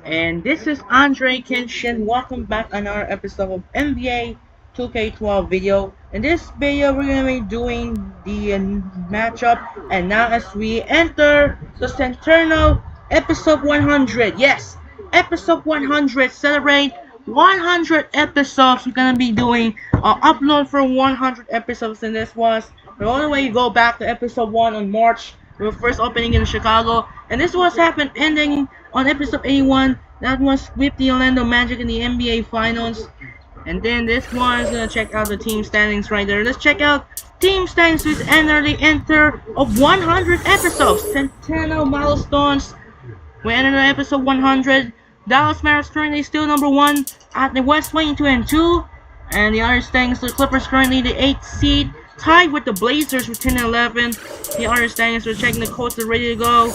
And this is Andre Kenshin. Welcome back on our episode of NBA 2K12 video. In this video, we're gonna be doing the matchup. And now, as we enter the Centennial episode 100, yes, episode 100, celebrate 100 episodes. We're gonna be doing upload for 100 episodes, and this was the only way you go back to episode 1 on March. We were first opening in Chicago, and this was happened ending on episode 81. That was with the Orlando Magic in the NBA Finals. And then this one is gonna check out the team standings right there. Let's check out team standings with the enter of 100 episodes. Centennial milestones. We entered episode 100. Dallas Mavericks currently still number 1 at the West 22-2. And the other standings, the Clippers currently the 8th seed, tied with the Blazers with 10-11. The other standings, we're checking the coach are ready to go.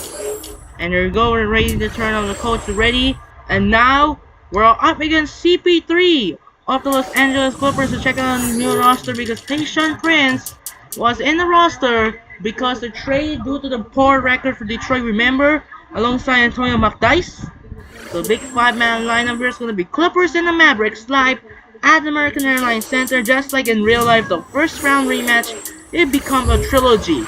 And there we go, we're ready to turn on the coach ready. And now we're up against CP3 of the Los Angeles Clippers to check out the new roster because Tayshaun Prince was in the roster because the trade due to the poor record for Detroit, remember, alongside Antonio McDyess. So big 5-man lineup here is going to be Clippers and the Mavericks live at the American Airlines Center. Just like in real life, the first round rematch, it becomes a trilogy.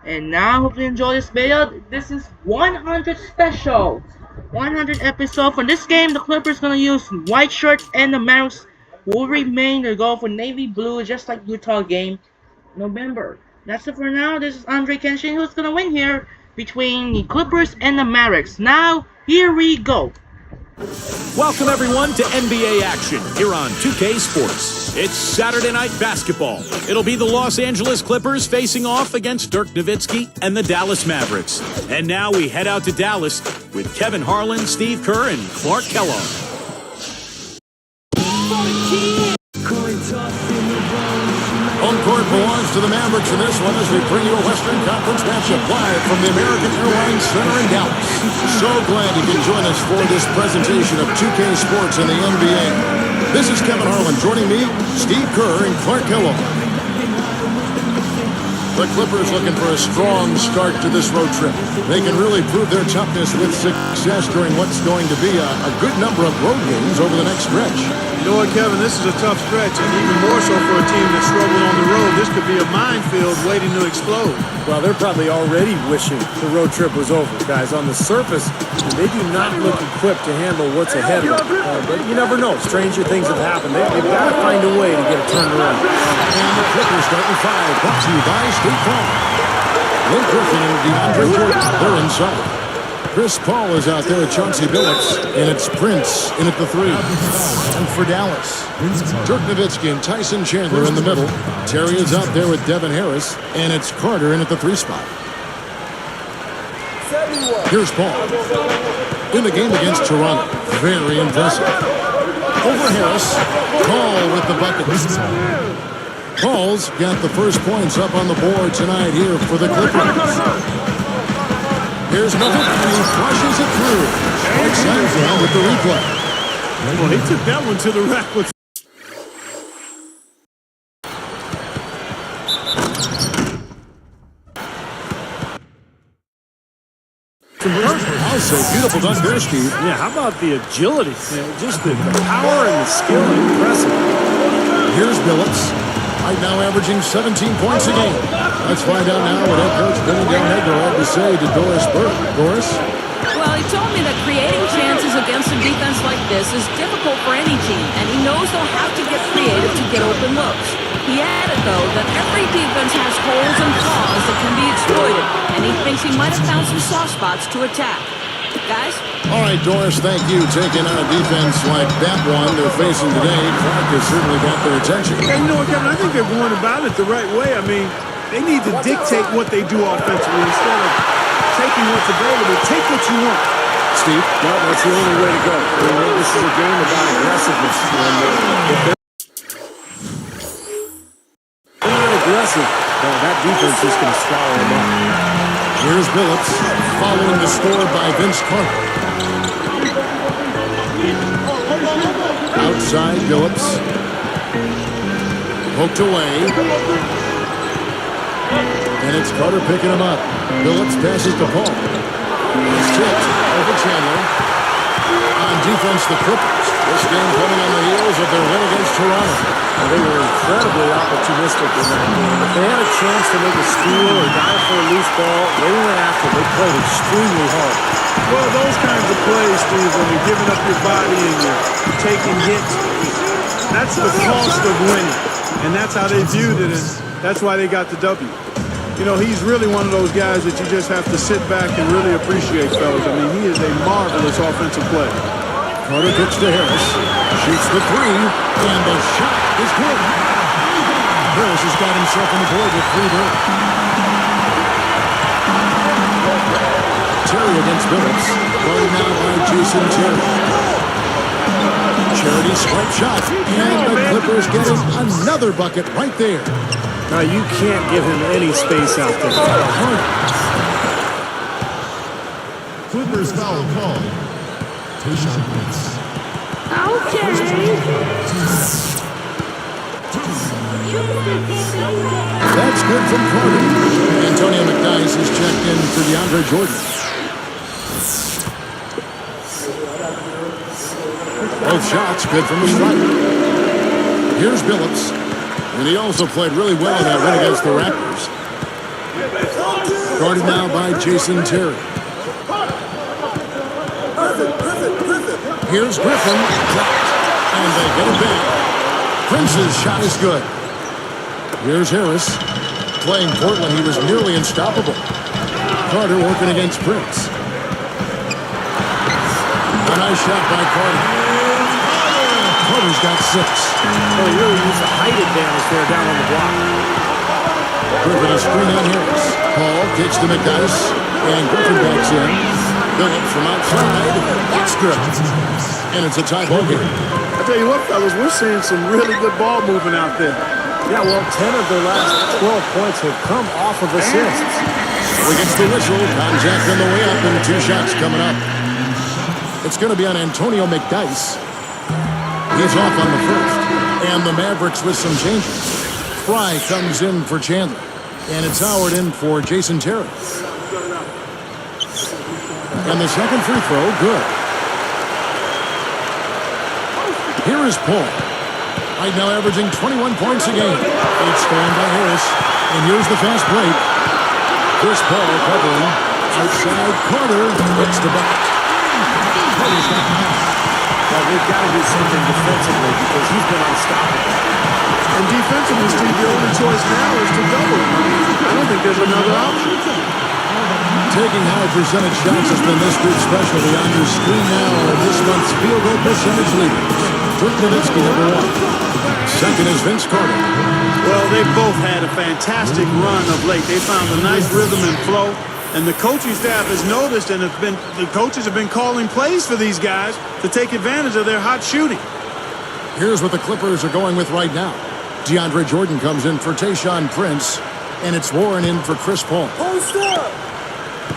And now, hope you enjoy this video. This is 100 special. 100 episode. For this game, the Clippers gonna use white shirts and the Mavericks will remain their goal for navy blue, just like Utah game November. That's it for now. This is Andre Kenshin who's gonna win here between the Clippers and the Mavericks. Now, here we go. Welcome everyone to NBA action here on 2K Sports. It's Saturday night basketball. It'll be the Los Angeles Clippers facing off against Dirk Nowitzki and the Dallas Mavericks. And now we head out to Dallas with Kevin Harlan, Steve Kerr, and Clark Kellogg. Home court belongs to the Mavericks in this one as we bring you a Western Conference matchup live from the American Airlines Center in Dallas. So glad you can join us for this presentation of 2K Sports in the NBA. This is Kevin Harlan. Joining me, Steve Kerr and Clark Kellogg. The Clippers looking for a strong start to this road trip. They can really prove their toughness with success during what's going to be a good number of road games over the next stretch. You know what, Kevin? This is a tough stretch, and even more so for a team that's struggled on the road. This could be a minefield waiting to explode. Well, they're probably already wishing the road trip was over, guys. On the surface, they do not look equipped to handle what's ahead of them. But you never know. Stranger things have happened. They've got to find a way to get it turned around. And the Clippers starting 5, brought to you by State Farm. Blake Griffin and DeAndre Jordan, they're inside. Chris Paul is out there with Chauncey Billups, and it's Prince in at the 3. And for Dallas, Dirk Nowitzki and Tyson Chandler in the middle. Terry is out there with Devin Harris, and it's Carter in at the 3 spot. Here's Paul. In the game against Toronto, very impressive. Over Harris, Paul with the buckets. Paul's got the first points up on the board tonight here for the Clippers. Here's Nowitzki, and he flushes it through. Alex Seinfeld with the replay. Well, he took that one to the rack with. Also, beautiful dunk there, Steve. Yeah, how about the agility? Just the power and the skill. Impressive. Here's Billups. Right now averaging 17 points a game. Let's find out now what head coach Benny Delhager had to say to Doris Burke. Doris? Well, he told me that creating chances against a defense like this is difficult for any team, and he knows they'll have to get creative to get open looks. He added, though, that every defense has holes and flaws that can be exploited, and he thinks he might have found some soft spots to attack. Guys? All right, Doris, thank you. Taking on a defense like that one they're facing today, Clark has certainly got their attention. Yeah, you know what, Kevin? I think they're going about it the right way. I mean, they need to dictate what they do offensively instead of taking what's available. Take what you want. Steve? No, that's the only way to go. This is a game about aggressiveness. If they're not aggressive, that defense is going to swallow them up. Here's Billups, following the score by Vince Carter. Outside, Billups. Poked away. And it's Carter picking him up. Billups passes to Paul. It's tipped over Chandler. On defense, the Clippers. This game coming on the heels of their win against Toronto. Well, they were incredibly opportunistic in that game. If they had a chance to make a steal or dive for a loose ball, they went after it. They played extremely hard. Well, those kinds of plays, Steve, when you're giving up your body and you're taking hits, that's the cost of winning. And that's how they viewed it, and that's why they got the W. You know, he's really one of those guys that you just have to sit back and really appreciate, fellas. I mean, he is a marvelous offensive player. Carter kicks to Harris. Shoots the three, and the shot is good. Harris has got himself on the board with 3 there. Terry against Billups. Guarded now by Jason Terry. Charity swipe shot, and the Clippers getting another bucket right there. Now, you can't give him any space out there. Clippers foul call. Tayshaun Prince. Okay. That's good from Carter. Antonio McDyess is checked in for DeAndre Jordan. Both shots good from the striker. Here's Billups. And he also played really well in that win against the Raptors. Guarded now by Jason Terry. Here's Griffin. And they get it back. Prince's shot is good. Here's Harris. Playing Portland, he was nearly unstoppable. Carter working against Prince. A nice shot by Carter. Carter's got 6. Well, he really used the height advantage there down on the block. Griffin a screen on Harris. Paul kicks to McDyess. And Griffin backs in. Billups from outside. That's good. And it's a tie ball game. I tell you what, fellas, we're seeing some really good ball moving out there. Yeah, well, 10 of their last 12 points have come off of assists. We gets the whistle. Contact on the way up, and 2 shots coming up. It's going to be on Antonio McDyess. He's off on the first. And the Mavericks with some changes. Fry comes in for Chandler. And it's Howard in for Jason Terry. And the second free throw, good. Here is Paul. Right now averaging 21 points a game. It's stolen by Harris. And here's the fast break. Chris Paul covering. Outside Carter. Hits the bucket. Carter's got 9. Well, they've got to do something defensively because he's been unstoppable. And defensively, Steve, the only choice now is to double. I don't think there's another option. Taking high percentage shots has been this group's specialty. On your screen now are this month's field goal percentage leaders. Dirk Nowitzki, number 1. Second is Vince Carter. Well, they both had a fantastic run of late. They found a nice rhythm and flow. And the coaching staff has noticed, and the coaches have been calling plays for these guys to take advantage of their hot shooting. Here's what the Clippers are going with right now. DeAndre Jordan comes in for Tayshaun Prince, and it's Warren in for Chris Paul.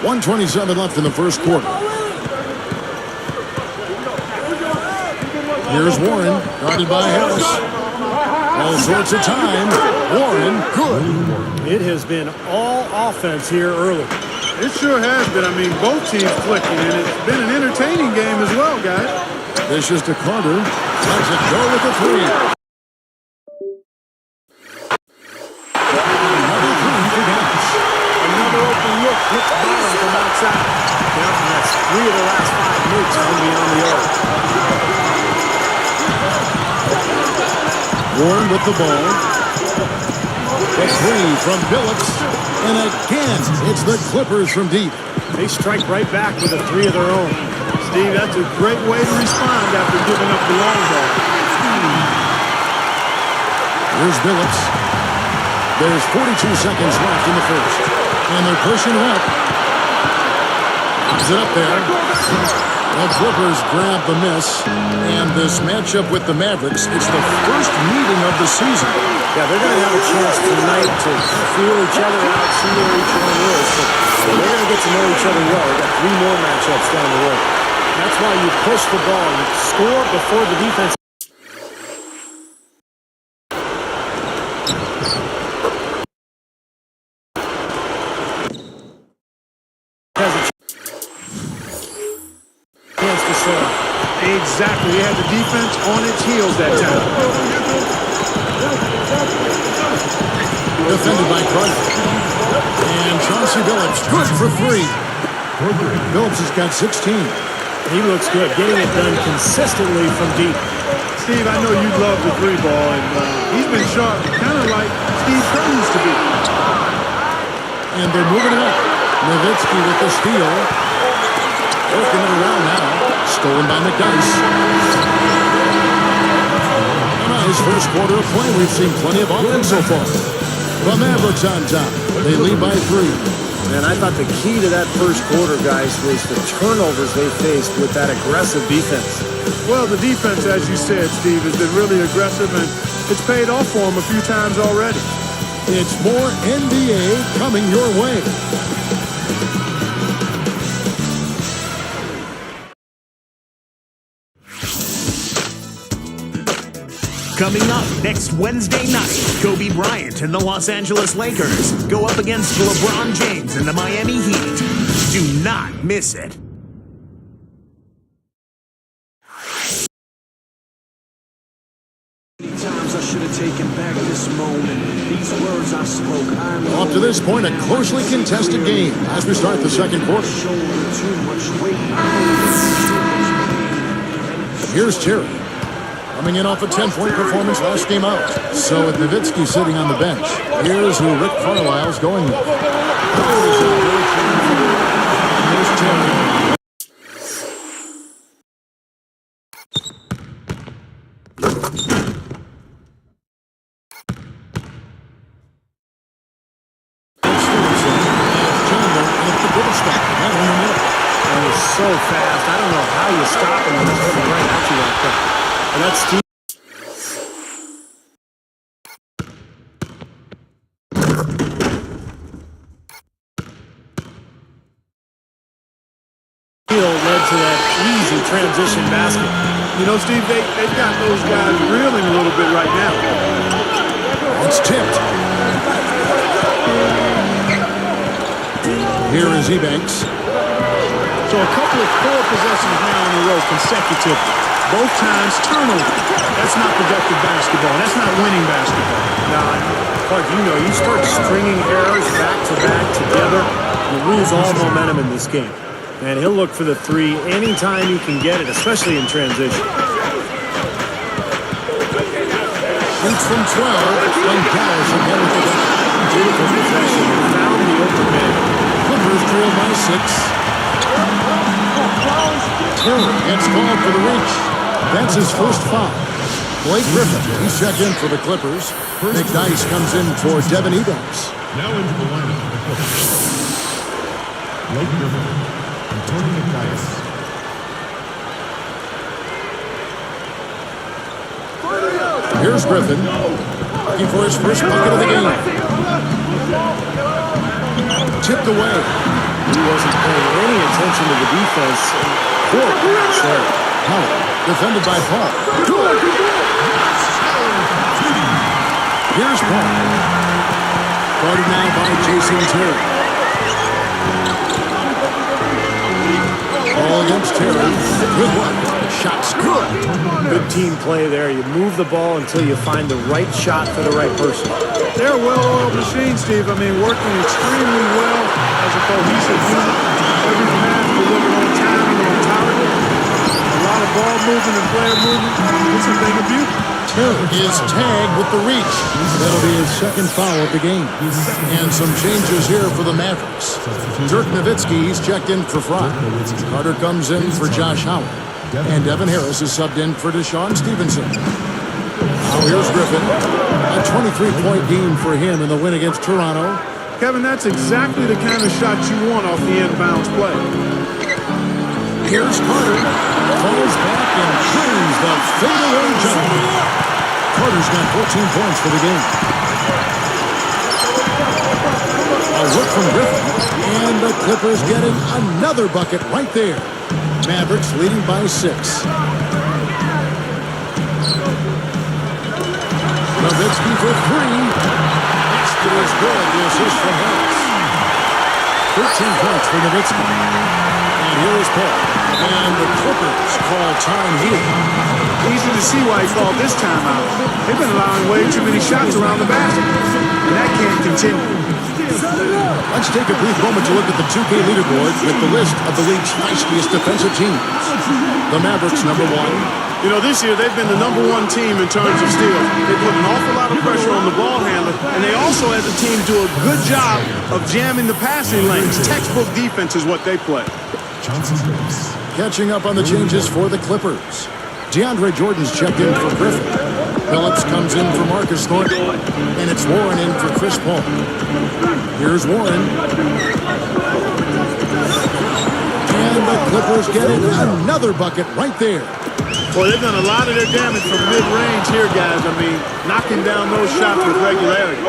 1:27 left in the first quarter. Here's Warren, guarded by Harris. All sorts of time. Warren, good. It has been all offense here early. It sure has been. I mean, both teams clicking, and it's been an entertaining game as well, guys. This is to Carter. Lets it go with the 3. Another 3 for Dallas. Another open look hits bottom from outside. Now that's 3 of the last 5 moves from beyond the arc. Warren with the ball. The 3 from Billups. And again, it's the Clippers from deep. They strike right back with a 3 of their own. Steve, that's a great way to respond after giving up the long ball. Here's Billups. There's 42 seconds left in the first. And they're pushing up. Is it up there? The Clippers grab the miss, and this matchup with the Mavericks, it's the first meeting of the season. Yeah, they're going to have a chance tonight to feel each other out, see where each one is. But they're going to get to know each other well. They've got 3 more matchups down the road. That's why you push the ball. You score before the defense. there. Exactly. They had the defense on its heels that time. Defended by Carter. And Chauncey Billups, good for 3. Billups has got 16. He looks good, getting it done consistently from deep. Steve, I know you love the 3 ball, and he's been sharp, kind of like Steve Kerr used to be. And they're moving it up. Nowitzki with the steal. Working it around now. Stolen by McDice. On his first quarter of play, we've seen plenty of offense so far. The Mavericks on top. They lead by 3. And I thought the key to that first quarter, guys, was the turnovers they faced with that aggressive defense. Well, the defense, as you said, Steve, has been really aggressive, and it's paid off for them a few times already. It's more NBA coming your way. Coming up next Wednesday night, Kobe Bryant and the Los Angeles Lakers go up against LeBron James and the Miami Heat. Do not miss it. Times I should have taken back this moment. These words I spoke. Up to this point, a closely contested game as we start the second quarter. Here's Terry. Coming in off a 10-point performance last game out. So with Nowitzki sitting on the bench, here's who Rick Carlisle's going with. Here's Terry. So fast. I don't know how you stop him when he's coming right at you like that. And that's Steve. Led to that easy transition basket. You know, Steve, they've got those guys reeling a little bit right now. It's tipped. Here is Ebanks. So a couple of poor possessions now in a row consecutive. Both times turnover. That's not productive basketball. That's not winning basketball. Now, Clark, you know, you start stringing errors back to back together, you lose all momentum in this game. And he'll look for the 3 anytime he can get it, especially in transition. Shoots from 12. And Dallas again with the Beautiful possession. Found the open man. Clippers trail by 6. Terry gets called for the reach. That's his first foul. Blake Griffin, he's checked in for the Clippers. McDice comes in for Devin Ebanks. Now into the lineup for the Clippers. Blake Griffin and Tony McDice. Here's Griffin, looking for his first bucket of the game. Tipped away. He wasn't paying any attention to the defense. Poor pass there. Howard, defended by Paul. Here's Paul. Guarded now by Jason Terry. Ball against Terry. Good one. Shot's good. Good team play there. You move the ball until you find the right shot for the right person. They're a well-oiled machine, Steve. I mean, working extremely well as a cohesive unit. Every pass delivered on time and on target. A lot of ball movement and player movement. It's a thing of beauty. Terry is tagged with the reach. That'll be his second foul of the game. And some changes here for the Mavericks. Dirk Nowitzki, he's checked in for Fry. Carter comes in for Josh Howard. And Devin Harris is subbed in for Deshaun Stevenson. Now here's Griffin. A 23-point game for him in the win against Toronto. Kevin, that's exactly the kind of shot you want off the inbounds play. Here's Carter. Falls back and cleans the fadeaway jumper. Carter's got 14 points for the game. A look from Griffin. And the Clippers getting another bucket right there. Mavericks leading by 6. Nowitzki for 3. Basket is good. The assist from Harris. 13 points for Nowitzki. And here is Paul. And the Clippers call time here. Easy to see why he called this timeout. They've been allowing way too many shots around the basket, and that can't continue. Let's take a brief moment to look at the 2K leaderboard with the list of the league's feistiest defensive teams. The Mavericks, number 1. You know, this year they've been the number 1 team in terms of steals. They put an awful lot of pressure on the ball handler, and they also, as a team, do a good job of jamming the passing lanes. Textbook defense is what they play. Johnson Billups. Catching up on the changes for the Clippers. DeAndre Jordan's checked in for Griffin. Phillips comes in for Marcus Thornton. And it's Warren in for Chris Paul. Here's Warren. And the Clippers getting another bucket right there. Well, they've done a lot of their damage from mid-range here, guys. I mean, knocking down those shots with regularity.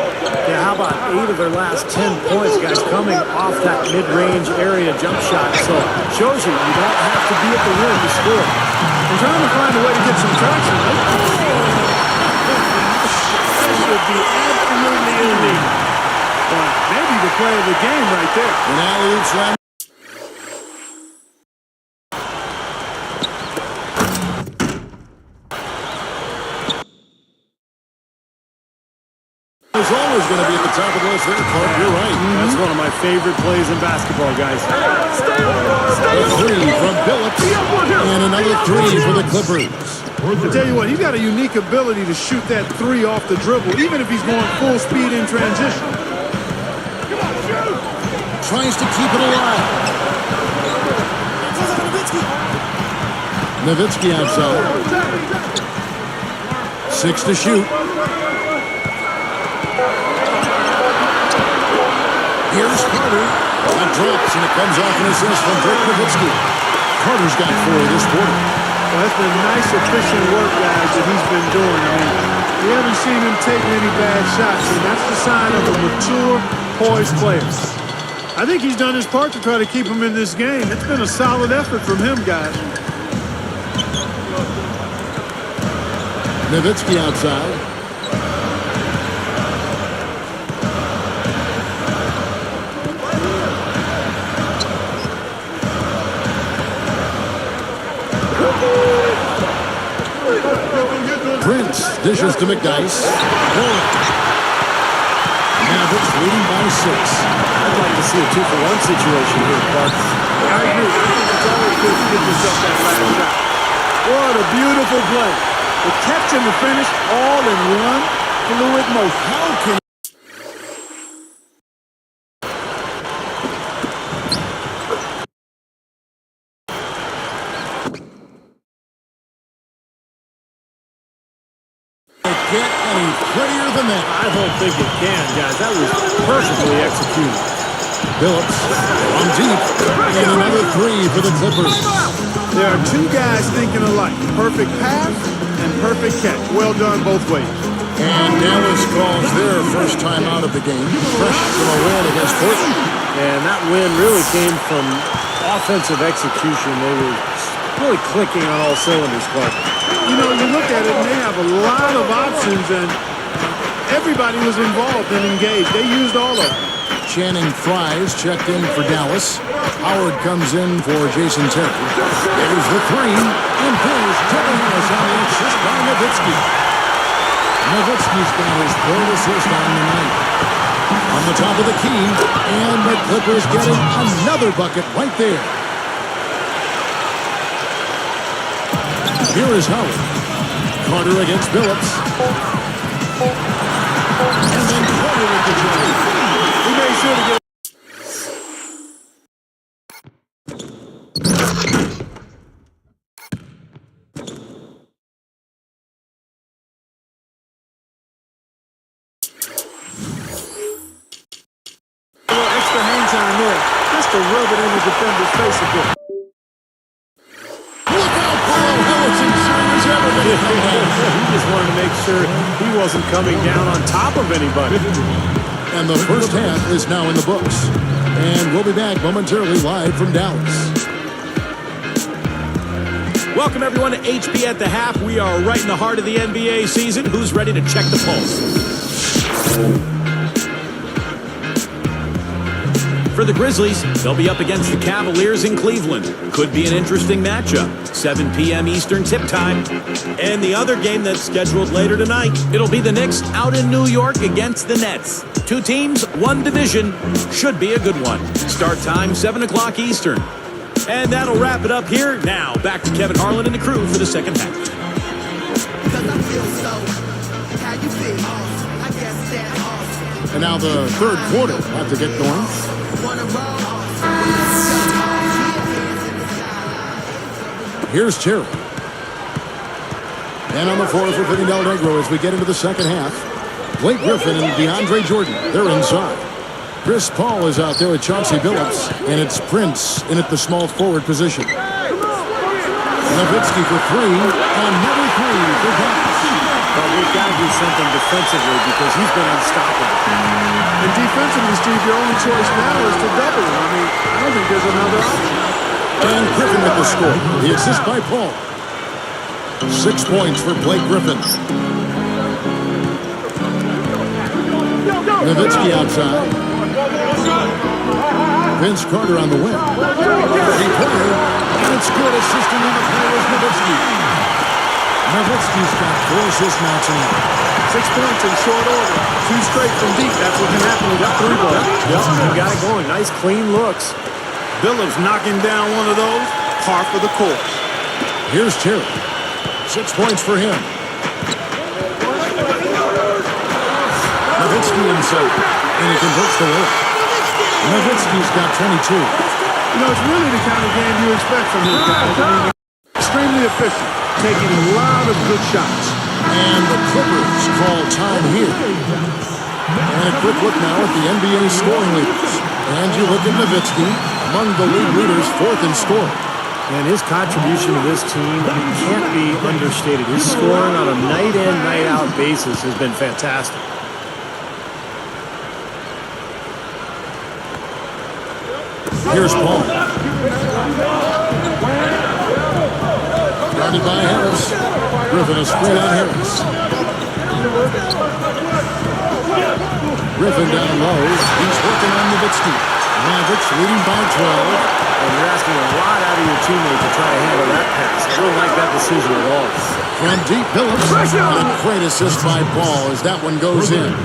Yeah, how about 8 of their last 10 points, guys, coming off that mid-range area jump shot. So it shows you don't have to be at the rim to score. And trying to find a way to get some traction. That should be absolutely illegal. But maybe the play of the game right there. An alley-oop slam. Is always going to be at the top of the list there, Clark. You're right. That's one of my favorite plays in basketball, guys. A 3 from Billups, and another 3 for the Clippers. I tell you what, he's got a unique ability to shoot that 3 off the dribble, even if he's going full speed in transition. Tries to keep it alive. Nowitzki outside. 6 to shoot. Here's Carter. That drops, and it comes off an assist from Dirk Nowitzki. Carter's got 4 this quarter. Well, that's been nice, efficient work, guys, that he's been doing. I mean, we haven't seen him take many bad shots, and that's the sign of a mature, poised player. I think he's done his part to try to keep him in this game. It's been a solid effort from him, guys. Nowitzki outside. Prince dishes to McDice. Mavericks leading by 6. I'd like to see a 2-for-1 situation here, Clark. I agree. It's always good to get yourself that last shot. What a beautiful play. The catch and the finish all in one fluid motion. How can get any prettier than that? I don't think it can, guys. That was perfectly executed. Billups on deep, and another 3 for the Clippers. There are 2 guys thinking alike. Perfect pass and perfect catch. Well done both ways. And Dallas calls their first time out of the game, fresh from a win against Portland. And that win really came from offensive execution. They were really clicking on all cylinders, Clark. You know, you look at it and they have a lot of options, and everybody was involved and engaged. They used all of them. Channing Fries checked in for Dallas. Howard comes in for Jason Terry. There's the 3. And there's Terry Harris on the assist by Nowitzki. Nowitzki's got his 3rd assist on the night. On the top of the key, and the Clippers getting another bucket right there. Here is Howard. Carter against Billups. And then Carter with the jump. He made sure to get. Extra hang time there, just to rub it in the defender's face a bit. Look out, Paul Harrison, sure as ever going to come down. He just wanted to make sure he wasn't coming down on top of anybody. And the first half is now in the books. And we'll be back momentarily live from Dallas. Welcome, everyone, to HP at the Half. We are right in the heart of the NBA season. Who's ready to check the pulse? For the Grizzlies, they'll be up against the Cavaliers in Cleveland. Could be an interesting matchup. 7 p.m. Eastern tip time. And the other game that's scheduled later tonight, it'll be the Knicks out in New York against the Nets. 2 teams, 1 division. Should be a good one. Start time, 7 o'clock Eastern. And that'll wrap it up here. Now, back to Kevin Harlan and the crew for the second half. And now the third quarter about to get going. Here's Terry. And on the floor for Vinny Del Negro as we get into the second half. Blake Griffin and DeAndre Jordan, they're inside. Chris Paul is out there with Chauncey Billups, and it's Prince in at the small forward position. Nowitzki for 3, another 3 for Dallas. Well, we've got to do something defensively because he's been unstoppable. And defensively, Steve, your only choice now is to double him. I mean, I don't think there's another option. Dan Griffin with the score. The assist by Paul. 6 points for Blake Griffin. Nowitzki outside. Vince Carter on the wing. Three-pointer, and it's good. Assisting on the play was Nowitzki. Nowitzki's got 4 assists now tonight. 6 points in short order. 2 straight from deep. That's what can happen with that 3 ball. Yep, you got it going. Nice, clean looks. Billups knocking down one of those. Par for the course. Here's Terry. 6 points for him. Nowitzki inside, and he converts the layup. Nowitzki's got 22. You know, it's really the kind of game you expect from these guys. I mean, extremely efficient, taking a lot of good shots. And the Clippers call time here. And a quick look now at the NBA scoring leaders. And you look at Nowitzki, among the league leaders, 4th in scoring. And his contribution to this team can't be understated. His scoring on a night-in, night-out basis has been fantastic. Here's Paul. Guarded by Harris. Griffin is free on Harris. Griffin down low. He's working on Nowitzki. Mavericks leading by 12. And you're asking a lot out of your teammate to try to handle that pass. I don't like that decision at all. From deep, Billups. And a great assist by Paul as that one goes in.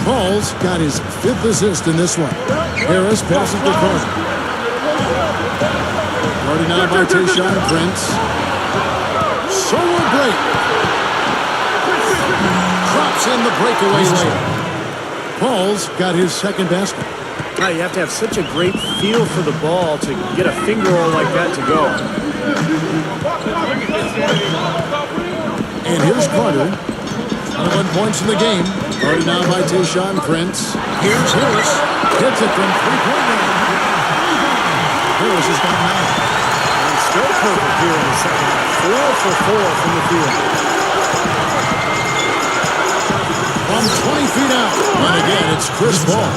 Paul's got his 5th assist in this one. Harris passes to Carter. Carter now by Tayshaun Prince. Solo break. Drops in the breakaway layup. Paul's got his 2nd basket. Now, you have to have such a great feel for the ball to get a finger roll like that to go. And here's Carter. 21 points in the game. Guarded now by Tayshaun Prince. Here's Harris. Hits it from 3-point line. Harris has got 9. And still perfect here in the second half. 4 for 4 from the field. From 20 feet out. And again, it's Chris Paul.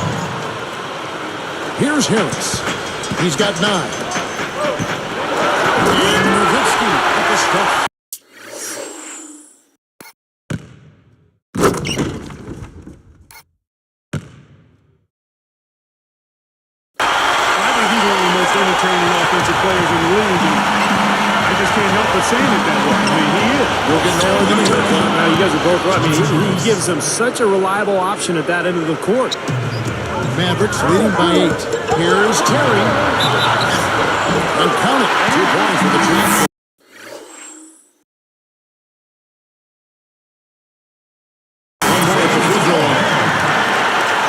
Here's Harris. He's got 9. And Nowitzki at the stop. Entertaining offensive players in the league. I just can't help but saying it that way. I mean, he is. We'll get more than a haircut. Now, you guys are both right. I mean, he gives them such a reliable option at that end of the court. Mavericks leading by 8. Here's Terry. And count it. 2 points for the transfer.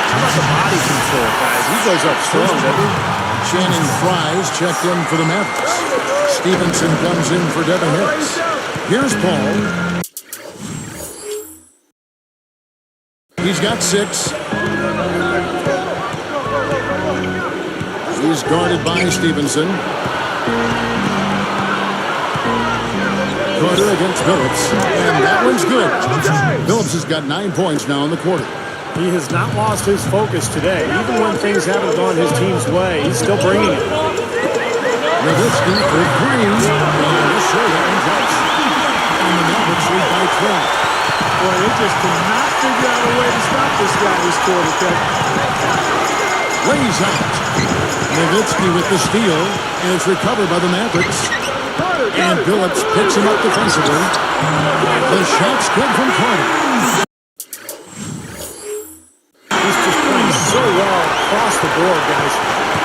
How about the body control, guys? He goes up strong, doesn't he? Channing Fries checked in for the Mavericks. Stevenson comes in for Devin Harris. Here's Paul. He's got 6. He's guarded by Stevenson. Carter against Billups. And that one's good. Billups has got 9 points now in the quarter. He has not lost his focus today. Even when things haven't gone his team's way, he's still bringing it. Nowitzki for 3. And the showdown drops. And the Mavericks lead by 12. Boy, they just cannot figure out a way to stop this guy this quarter, Ted. lays out. Nowitzki with the steal, and it's recovered by the Mavericks. And Billups picks him up defensively. The shot's good from Carter. He's just playing so well across the board, guys.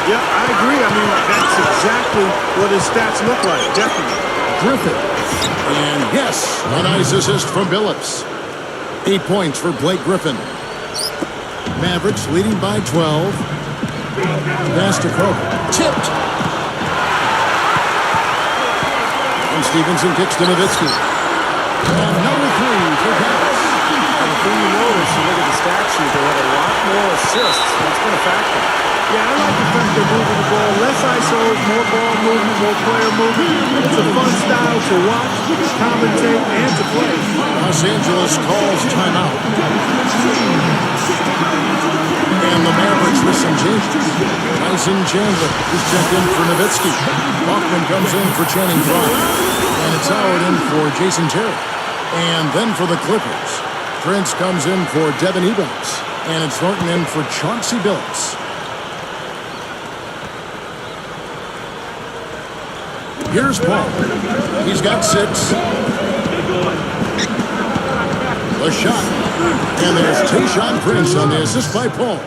Yeah, I agree. I mean, that's exactly what his stats look like, definitely. Griffin. And yes, a nice assist from Billups. 8 points for Blake Griffin. Mavericks leading by 12. Pass to Carter. Tipped. And Stevenson kicks to Nowitzki. And number 3 for Dallas. And the thing you notice, you look at the stat sheet, they have a lot more assists. That's been a factor. Yeah, I like the fact they're moving the ball. Less ISOs, more ball movement, more player movement. It's a fun style to watch, commentate, and to play. Los Angeles calls timeout. And the Mavericks with some changes. Tyson Chandler is checked in for Nowitzki. Bachman comes in for Channing Frye. And it's Howard in for Jason Terry. And then for the Clippers, Prince comes in for Devin Ebers. And it's Thornton in for Chauncey Billups. Here's Paul. He's got 6. The shot. And there's Tayshaun Prince on the assist by Paul.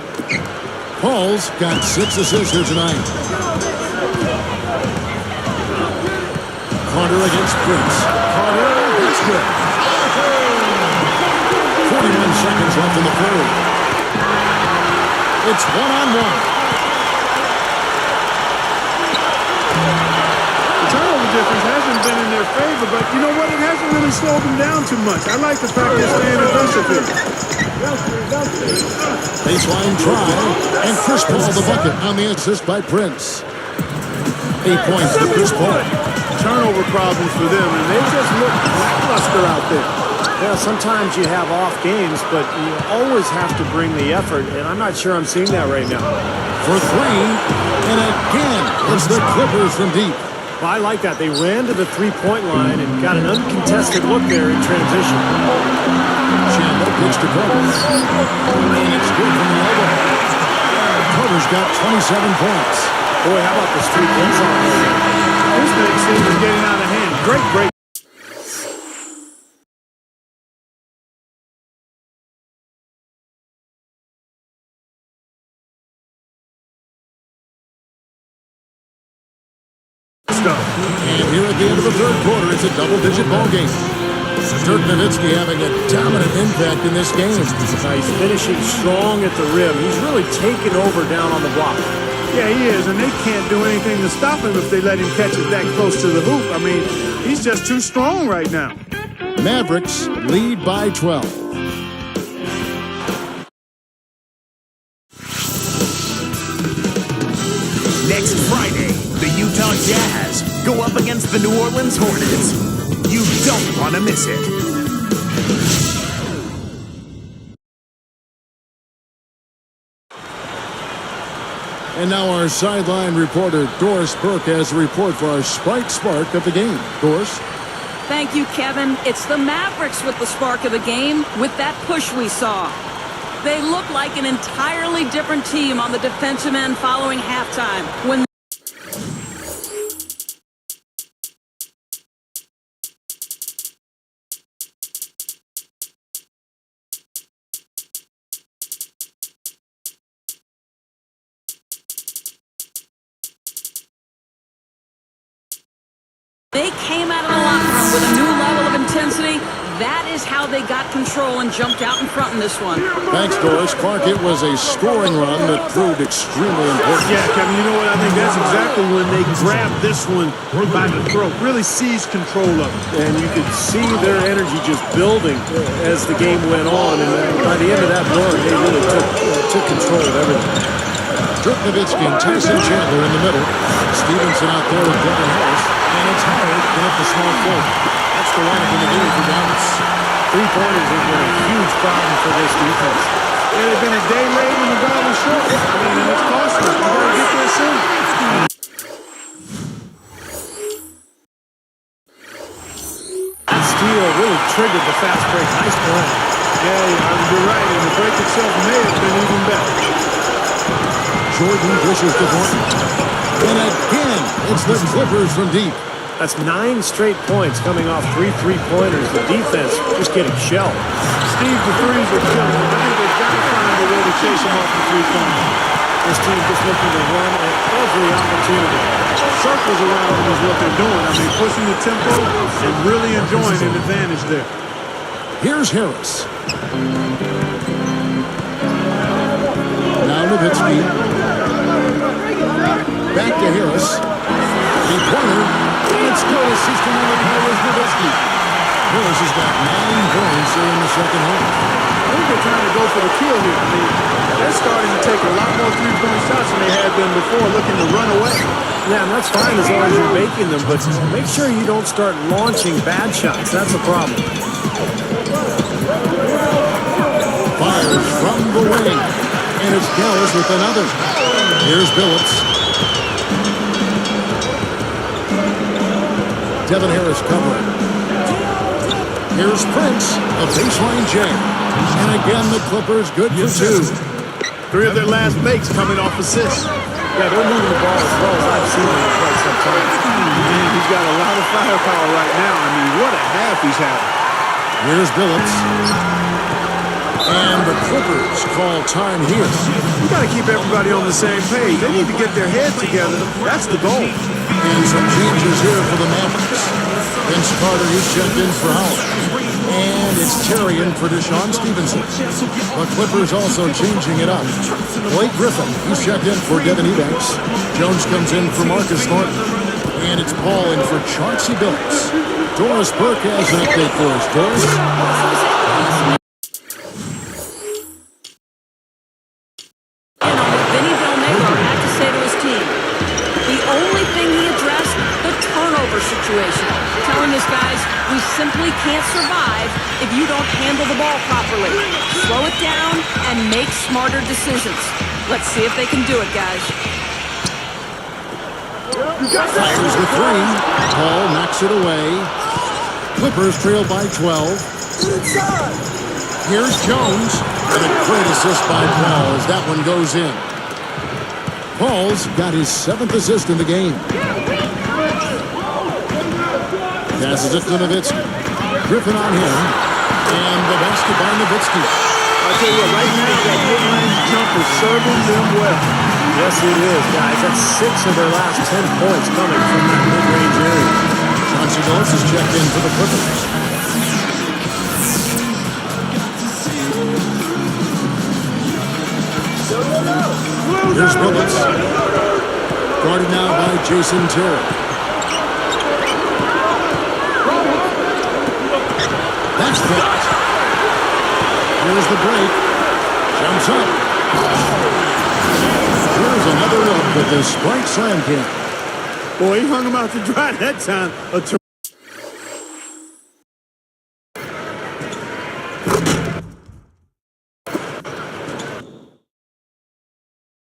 Paul's got 6 assists here tonight. Carter against Prince. Carter, that's good. 41 seconds left in the third. It's 1-on-1. Difference hasn't been in their favor, but you know what? It hasn't really slowed them down too much. I like the fact they're staying aggressive here. Baseline try, and Chris Paul the bucket on the assist by Prince. 8 points for Chris Paul. Turnover problems for them, and they just look lackluster out there. Yeah, sometimes you have off games, but you always have to bring the effort, and I'm not sure I'm seeing that right now. For 3, and again, it's the Clippers from deep. Well, I like that. They ran to the three-point line and got an uncontested look there in transition. Chandler pitch to Carter. And it's good from the elbow. Carter's got 27 points. Boy, how about the streak inside? This thing seems to be getting out of hand. Great break. And here at the end of the third quarter, it's a double-digit ball game. Dirk Nowitzki having a dominant impact in this game. He's finishing strong at the rim. He's really taken over down on the block. Yeah, he is, and they can't do anything to stop him if they let him catch it that close to the hoop. I mean, he's just too strong right now. Mavericks lead by 12. Next Friday, the Utah Jazz go up against the New Orleans Hornets. You don't want to miss it. And now our sideline reporter, Doris Burke, has a report for our Spike Spark of the game. Doris? Thank you, Kevin. It's the Mavericks with the spark of the game, with that push we saw. They look like an entirely different team on the defensive end following halftime. When they came out of the locker room with a new level of intensity, that is how they got control and jumped out in front in this one. Thanks, Doris. Clark, it was a scoring run that proved extremely important. Yeah, Kevin, you know what? I think that's exactly when they grabbed this one by the throat, really seized control of it. And you could see their energy just building as the game went on. And by the end of that run, they really took control of everything. Dirk Nowitzki and Tyson Chandler in the middle. Stevenson out there with Devin Harris. And it's Howard put up the small float. That's the lineup in the game for Dallas. Three-pointers have been a huge problem for this defense. Yeah, they've been a day late and the guy was short. I mean, and it's costly. You got to get there soon. That steal really triggered the fast break. Nice play. Yeah, you're right. And the break itself may have been even better. Jordan dishes to Thornton. And again, it's the Clippers from deep. That's 9 straight points coming off 3 3-pointers. The defense just getting shelled. Steve, the threes are killing. I think they've got to find a way to chase them off the three-pointer. This team just looking to run at every opportunity. Circles around them is what they're doing. I mean, pushing the tempo and really enjoying an advantage there. Here's Harris. Now Nowitzki. Back to Harris. Three-pointer. And it's good. Assisting on the power is Nowitzki. Harris has got 9 points here in the second half. I think they're trying to go for the kill here. I mean, they're starting to take a lot more three-point shots than they had been before, looking to run away. Yeah, and that's fine as long as you're making them, but make sure you don't start launching bad shots. That's a problem. Fires from the wing. And it's Dallas with another. Here's Billups. Devin Harris covering. Here's Prince, a baseline jam. And again, the Clippers good for 2. 3 of their last makes coming off assists. Yeah, they're moving the ball as well as I've seen them in quite some time. Man, he's got a lot of firepower right now. I mean, what a half he's having. Here's Billups. And the Clippers call time here. You got to keep everybody on the same page. They need to get their head together. That's the goal. And some changes here for the Mavericks. Vince Carter, he's checked in for Howard. And it's Terry in for Deshaun Stevenson. The Clippers also changing it up. Blake Griffin, he's checked in for Devin Ebanks. Jones comes in for Marcus Thornton. And it's Paul in for Chauncey Billups. Doris Burke has an update for us. Doris? Situation. Telling his guys, we simply can't survive if you don't handle the ball properly. Slow it down and make smarter decisions. Let's see if they can do it, guys. Fires the 3. Paul knocks it away. Clippers trail by 12. Here's Jones. And a great assist by Paul as that one goes in. Paul's got his 7th assist in the game. Passes it to Nowitzki. Griffin on him. And the basket by Nowitzki. I'll tell you what, right now that mid-range jumper serving them well. Yes, it is, guys. That's 6 of their last 10 points coming from that mid-range area. Chauncey Billups is checked in for the Clippers. Here's Billups. Guarded now by Jason Terry. That's blocked. Here's the break. Jumps up. Here's another look with the Sprite Slam King. Boy, he hung him out to dry that time.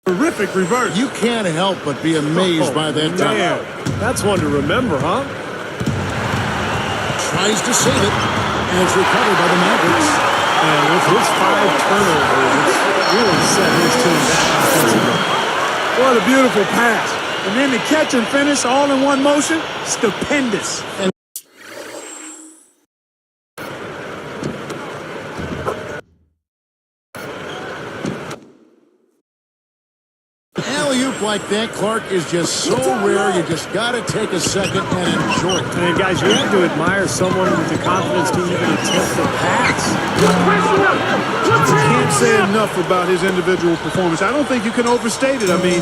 Terrific reverse. You can't help but be amazed by that time. That's one to remember, huh? Tries to save it. And it's recovered by the Mavericks. And with his 5 turnovers, it's really set his team back offensively. What a beautiful pass. And then the catch and finish all in one motion, stupendous. And alley-oop like that, Clark, is just so rare. You just got to take a second and enjoy it. And guys, you have to admire someone with the confidence to even attempt to pass. You can't say enough about his individual performance. I don't think you can overstate it. I mean,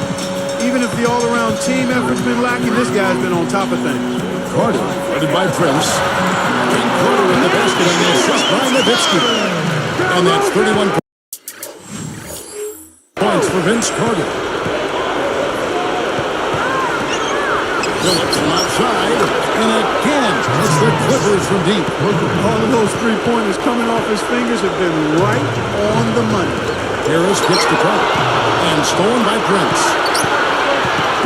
even if the all-around team effort's been lacking, this guy's been on top of things. Carter, headed by Prince. And Carter in the basket on the assist by Nowitzki. And that's 31 points for Vince Carter. Billups from outside, and again, it's the Clippers from deep. All of those three-pointers coming off his fingers have been right on the money. Harris gets the cut, and stolen by Prince.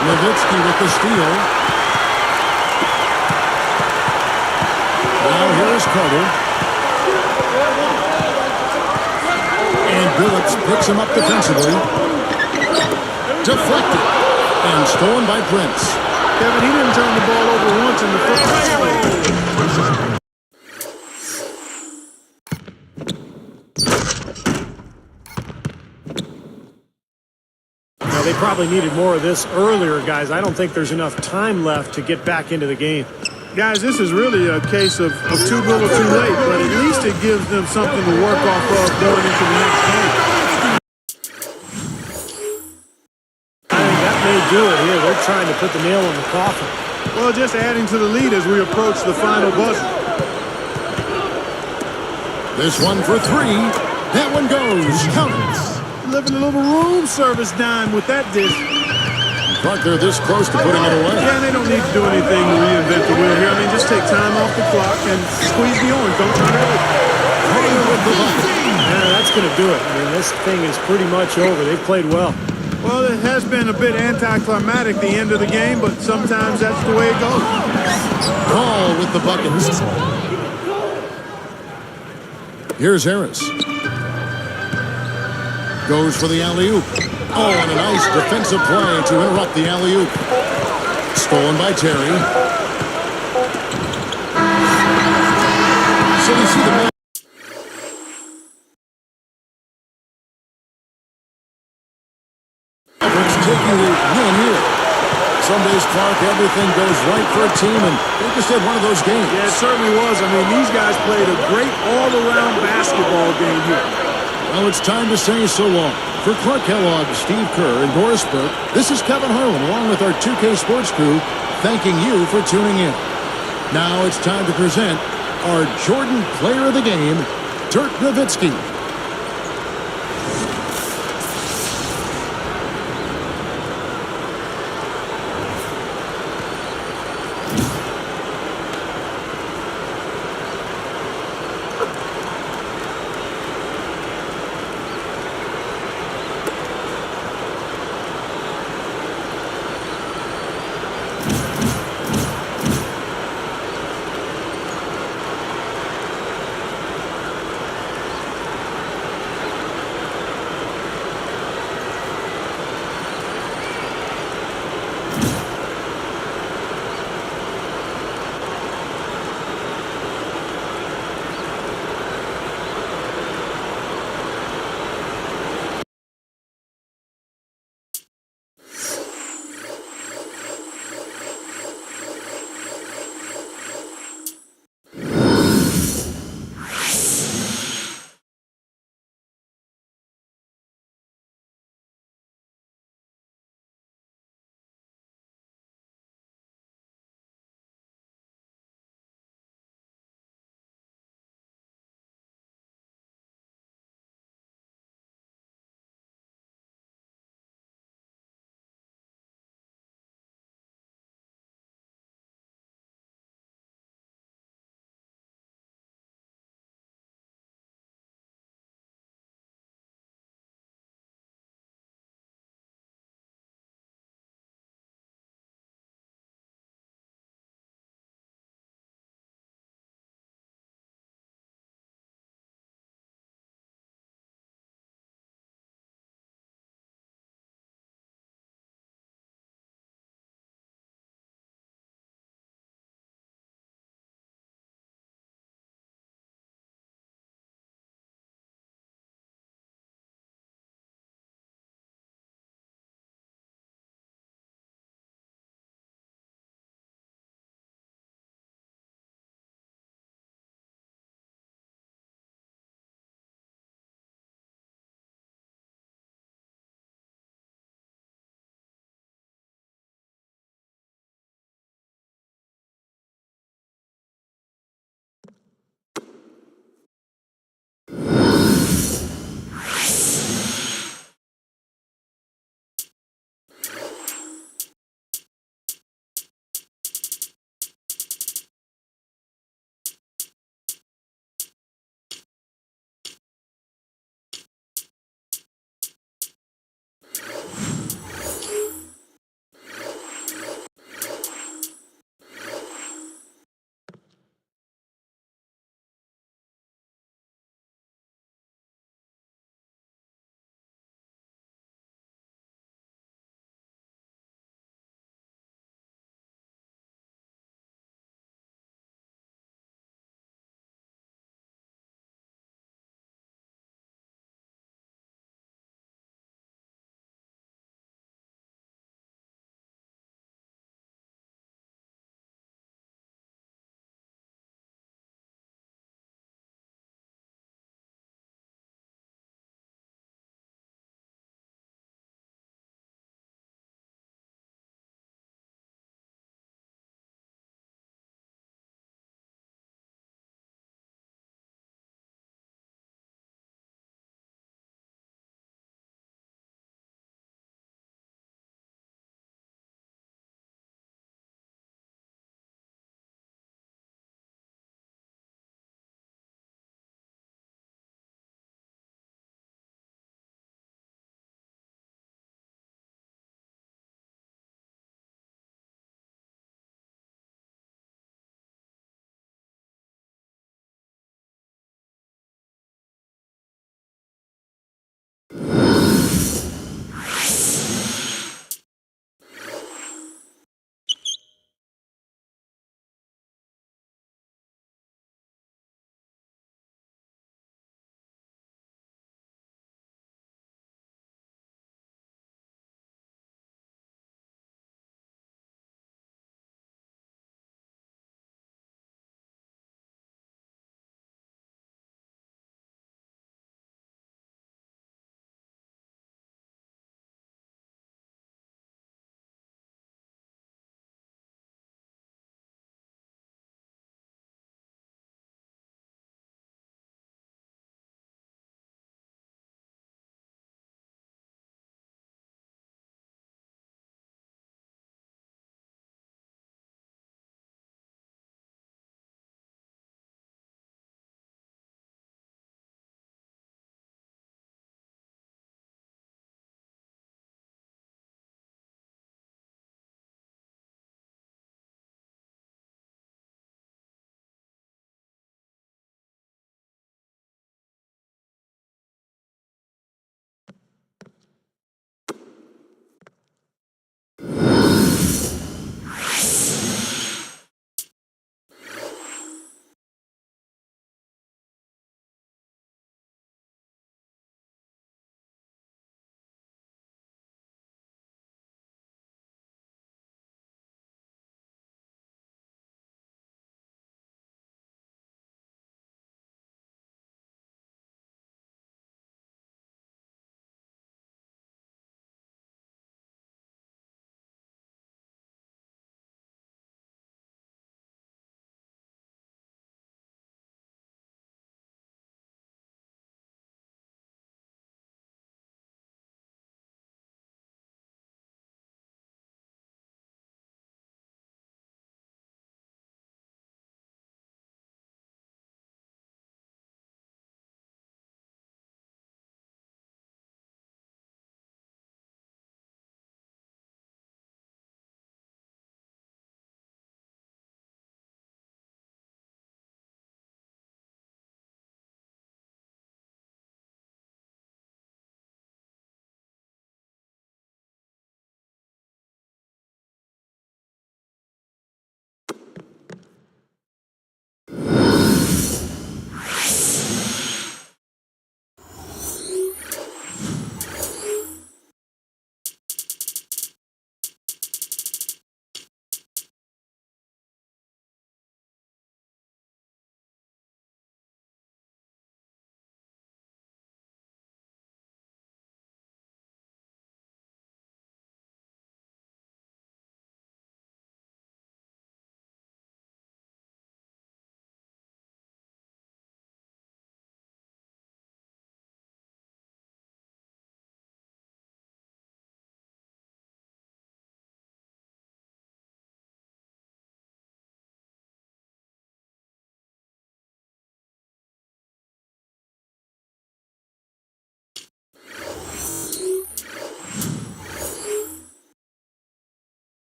Nowitzki with the steal. Now here's Carter. And Billups picks him up defensively. Deflected. And stolen by Prince. Kevin, he didn't turn the ball over once in the first half. Now, they probably needed more of this earlier, guys. I don't think there's enough time left to get back into the game. Guys, this is really a case of too little too late, but at least it gives them something to work off of going into the next game. I think that may do it here. They're trying to put the nail in the coffin. Well, just adding to the lead as we approach the final buzzer. This one for three. That one goes. Count it. Living a little room service dime with that dish. Clark, they're this close to putting it away. Yeah, and they don't need to do anything to reinvent the wheel here. I mean, just take time off the clock and squeeze the orange. Don't turn it over. With the bucket. Yeah, that's going to do it. I mean, this thing is pretty much over. They've played well. Well, it has been a bit anticlimactic the end of the game, but sometimes that's the way it goes. Ball with the bucket. Here's Harris. Goes for the alley-oop. Oh, and a nice defensive play to interrupt the alley-oop. Stolen by Terry. So we see the man. It's taking the win here. Some days, Clark, everything goes right for a team, and they just had one of those games. Yeah, it certainly was. I mean, these guys played a great all-around basketball game here. Well, it's time to say so long. For Clark Kellogg, Steve Kerr, and Doris Burke, this is Kevin Harlan along with our 2K Sports crew thanking you for tuning in. Now it's time to present our Jordan Player of the Game, Dirk Nowitzki.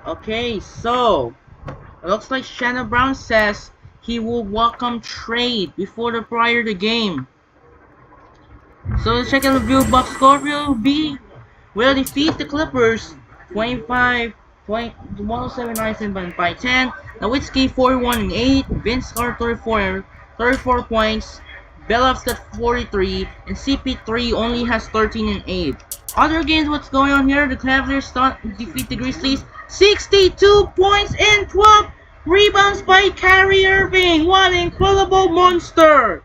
Okay, so it looks like Shannon Brown says he will welcome trade before the prior the game. So let's check out the view box score will be will defeat the Clippers 25 107 by 10. Nowitzki 41 and 8. Vince Carter 34 points. Billups got 43 and CP3 only has 13 and 8. Other games, what's going on here? The Cavaliers defeat the Grizzlies 62 points and 12 rebounds by Kyrie Irving. What an incredible monster!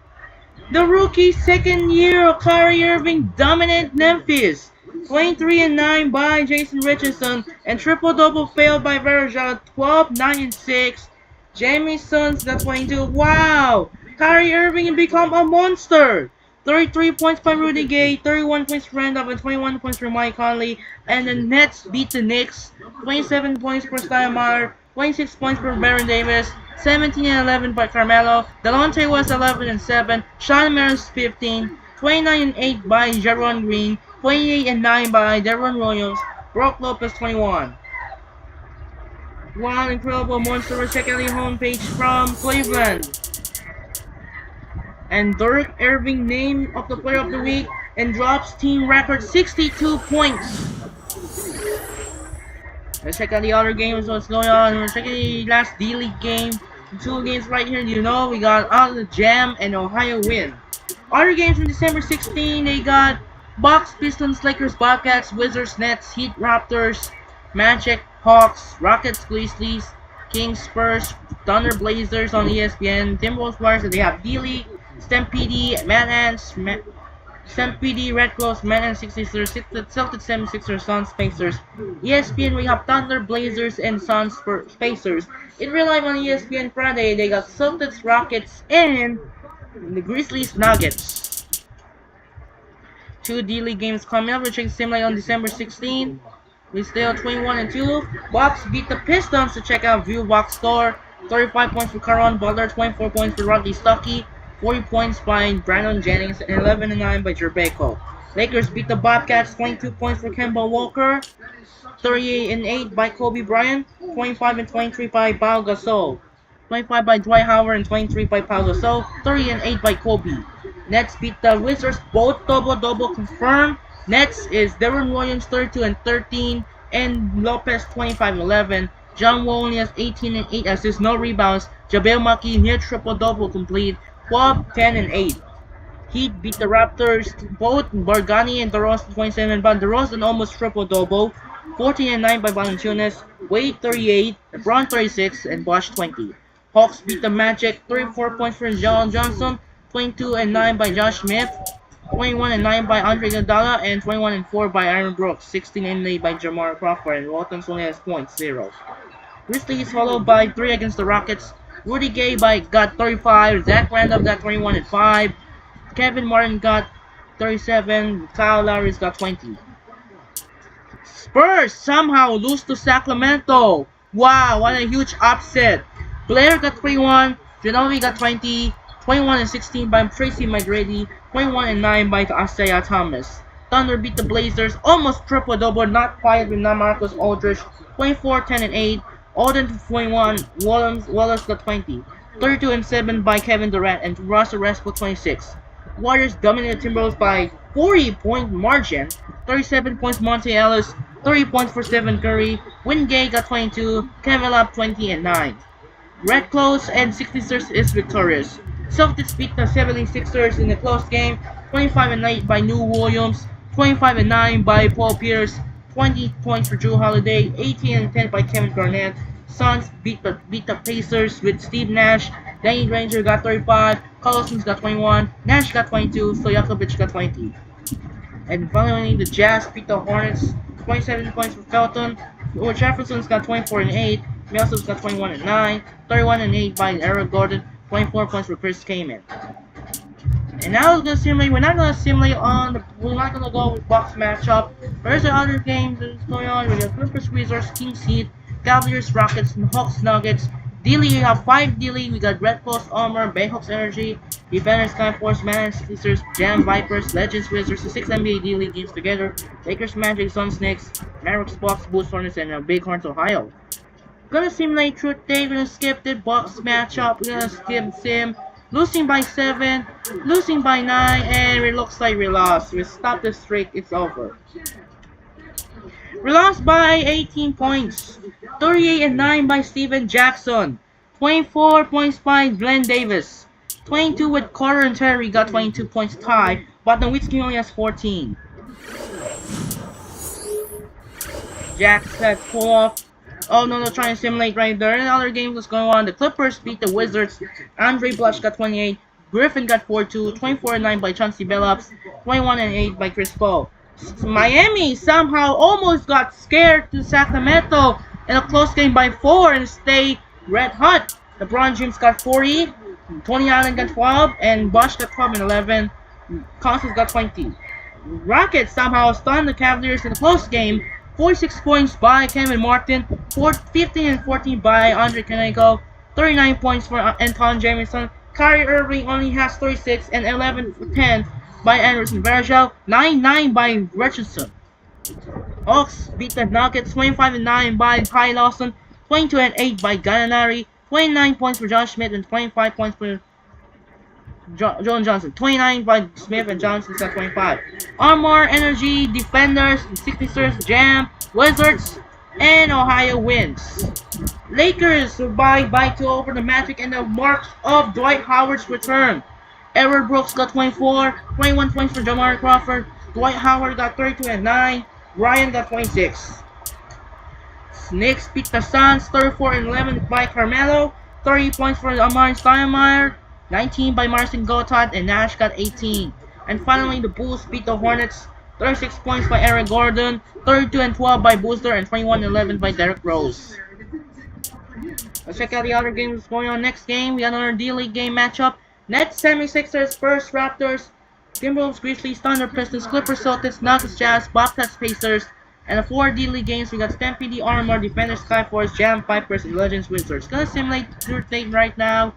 The rookie second year of Kyrie Irving dominant Memphis. 23 and 9 by Jason Richardson and triple double failed by Verja 12, 9 and 6. Jamie Sons got 22. Wow! Kyrie Irving become a monster. 33 points by Rudy Gay, 31 points for Randolph, and 21 points for Mike Conley. And the Nets beat the Knicks. 27 points for Steinmeier, 26 points for Baron Davis, 17 and 11 by Carmelo. Delonte was 11 and 7. Sean Maris 15. 29 and 8 by Jaron Green. 28 and 9 by Deron Williams. Brook Lopez 21. Wow, incredible monster. Check out the homepage from Cleveland. And Dirk Irving named of the player of the week and drops team record 62 points. Let's check out the other games, what's going on. Let's check out the last D-League game. Two games right here, you know, we got out of the Jam and Ohio win. Other games from December 16, they got Bucks, Pistons, Lakers, Bobcats, Wizards, Nets, Heat, Raptors, Magic, Hawks, Rockets, Grizzlies, Kings, Spurs, Thunder, Blazers on ESPN, Timberwolves, Warriors, and they have D-League, Stampede, Mad Ants, Stampede, Red Cross, Man and 66ers, Celtics, 76ers, Suns, Pacers. ESPN, we have Thunder, Blazers, and Suns, Pacers. In real life on ESPN Friday, they got Celtics, Rockets, and the Grizzlies, Nuggets. Two D-League games coming up. We're checking Simlay on December 16th. We still 21 and 2. Bucks beat the Pistons to check out View Box Score. 35 points for Caron Butler, 24 points for Rodney Stuckey, 40 points by Brandon Jennings, and 11 and 9 by Jerbeco. Lakers beat the Bobcats, 22 points for Kemba Walker, 38 and 8 by Kobe Bryant, 25 and 23 by Pau Gasol, 25 by Dwight Howard and 23 by Pau Gasol, 30 and 8 by Kobe. Nets beat the Wizards, both double-double confirmed. Nets is Deron Williams 32 and 13 and Lopez 25 and 11. John Wall only has 18 and 8 assists, no rebounds. JaVale McGee near triple-double complete, 12, 10 and 8. Heat beat the Raptors, both Bargani and DeRozan 27, but DeRozan almost triple-double, 14 and 9 by Valanciunas, Wade 38, LeBron 36, and Bosh 20. Hawks beat the Magic, 34 points for John Johnson, 22 and 9 by Josh Smith, 21 and 9 by Andre Iguodala, and 21 and 4 by Aaron Brooks, 16 and 8 by Jamar Crawford, and Walton only has points, 0. Grizzlies followed by 3 against the Rockets. Rudy Gay got 35, Zach Randolph got 21 and 5, Kevin Martin got 37, Kyle Lowry's got 20. Spurs somehow lose to Sacramento. Wow, what a huge upset. Blair got 21, Ginobili got 20, 21 and 16 by Tracy McGrady, 21 and 9 by Isaiah Thomas. Thunder beat the Blazers, almost triple-double, not quite with Marcus Aldridge, 24, 10 and 8. Alden 21, Wallace got 20, 32 and 7 by Kevin Durant, and Russell Westbrook 26. Warriors dominated Timberwolves by 40-point margin, 37 points Monte Ellis, 30 points for Stephen Curry, Wingate got 22, Kevin Love 20 and 9. Red Close and 66ers is victorious. Celtics beat the 76ers in a close game, 25 and 8 by New Williams, 25 and 9 by Paul Pierce, 20 points for Drew Holiday, 18 and 10 by Kevin Garnett. Suns beat the Pacers with Steve Nash. Danny Granger got 35, Collins got 21, Nash got 22, Stojakovic got 20. And finally, the Jazz beat the Hornets, 27 points for Felton. Jefferson's got 24 and 8, Millsap's got 21 and 9, 31 and 8 by Eric Gordon, 24 points for Chris Kaman. And now we're not gonna simulate we're not gonna go with Bucks matchup. There's the other games that's going on. We got Clippers, Wizards, Kings, Heat, Cavaliers, Rockets, Hawks, Nuggets, D-League, we have 5 D-League. We got Red Post Armor, Bayhawks Energy, Defenders, Skyforce, Manage, Sixers, Jam, Vipers, Legends, Wizards, the 6 NBA D-League games together. Lakers, Magic, Sun Snakes, Mavericks, Bucks, Bulls, Hornets, and Bighorns, Ohio. Gonna simulate truth day, we're gonna skip the Bucks matchup, we're gonna skip sim. Losing by 7, losing by 9, and it looks like we lost. We stopped the streak, it's over. We lost by 18 points. 38-9 by Steven Jackson. 24 points by Glenn Davis. 22 with Carter and Terry got 22 points tie, but Nowitzki only has 14. Jack set pull off. Oh no, they're trying to simulate right there. And other games was going on. The Clippers beat the Wizards. Andre Blush got 28. Griffin got 4-2. 24-9 by Chauncey Billups. 21-8 by Chris Paul. Miami somehow almost got scared to Sacramento in a close game by 4 and stay red hot. LeBron James got 40. Tony Allen got 12. And Bosh got 12 and 11. Constance got 20. Rockets somehow stunned the Cavaliers in a close game. 46 points by Kevin Martin, 15 and 14 by Andre Kaneko, 39 points for Anton Jamison. Kyrie Irving only has 36 and 11 for 10 by Anderson Varejao, 9-9 by Richardson. Hawks beat the Nuggets 25-9 by Ty Lawson, 22-8 by Gallinari, 29 points for John Schmidt and 25 points for Joan Johnson. 29 by Smith and Johnson at 25. Armor, Energy, Defenders, 66ers, Jam, Wizards, and Ohio wins. Lakers survive by 2 over the Magic in the marks of Dwight Howard's return. Edward Brooks got 24, 21 points for Jamari Crawford. Dwight Howard got 32 and 9. Ryan got 26. Knicks beat the Suns 34 and 11 by Carmelo. 30 points for Amari Stoudemire. 19 by Marcin Gortat, and Nash got 18. And finally, the Bulls beat the Hornets. 36 points by Eric Gordon. 32 and 12 by Booster, and 21 and 11 by Derrick Rose. Let's check out the other games going on. Next game, we got another D-League game matchup. Nets, 76ers, Spurs, Raptors, Timberwolves, Grizzlies, Thunder, Pistons, Clippers, Celtics, Nuggets, Jazz, Bobcats, Pacers. And the 4 D-League games, we got Stampede, Armor, Defenders, Skyforce, Jam, Vipers, and Legends, Wizards. Gonna simulate your thing right now.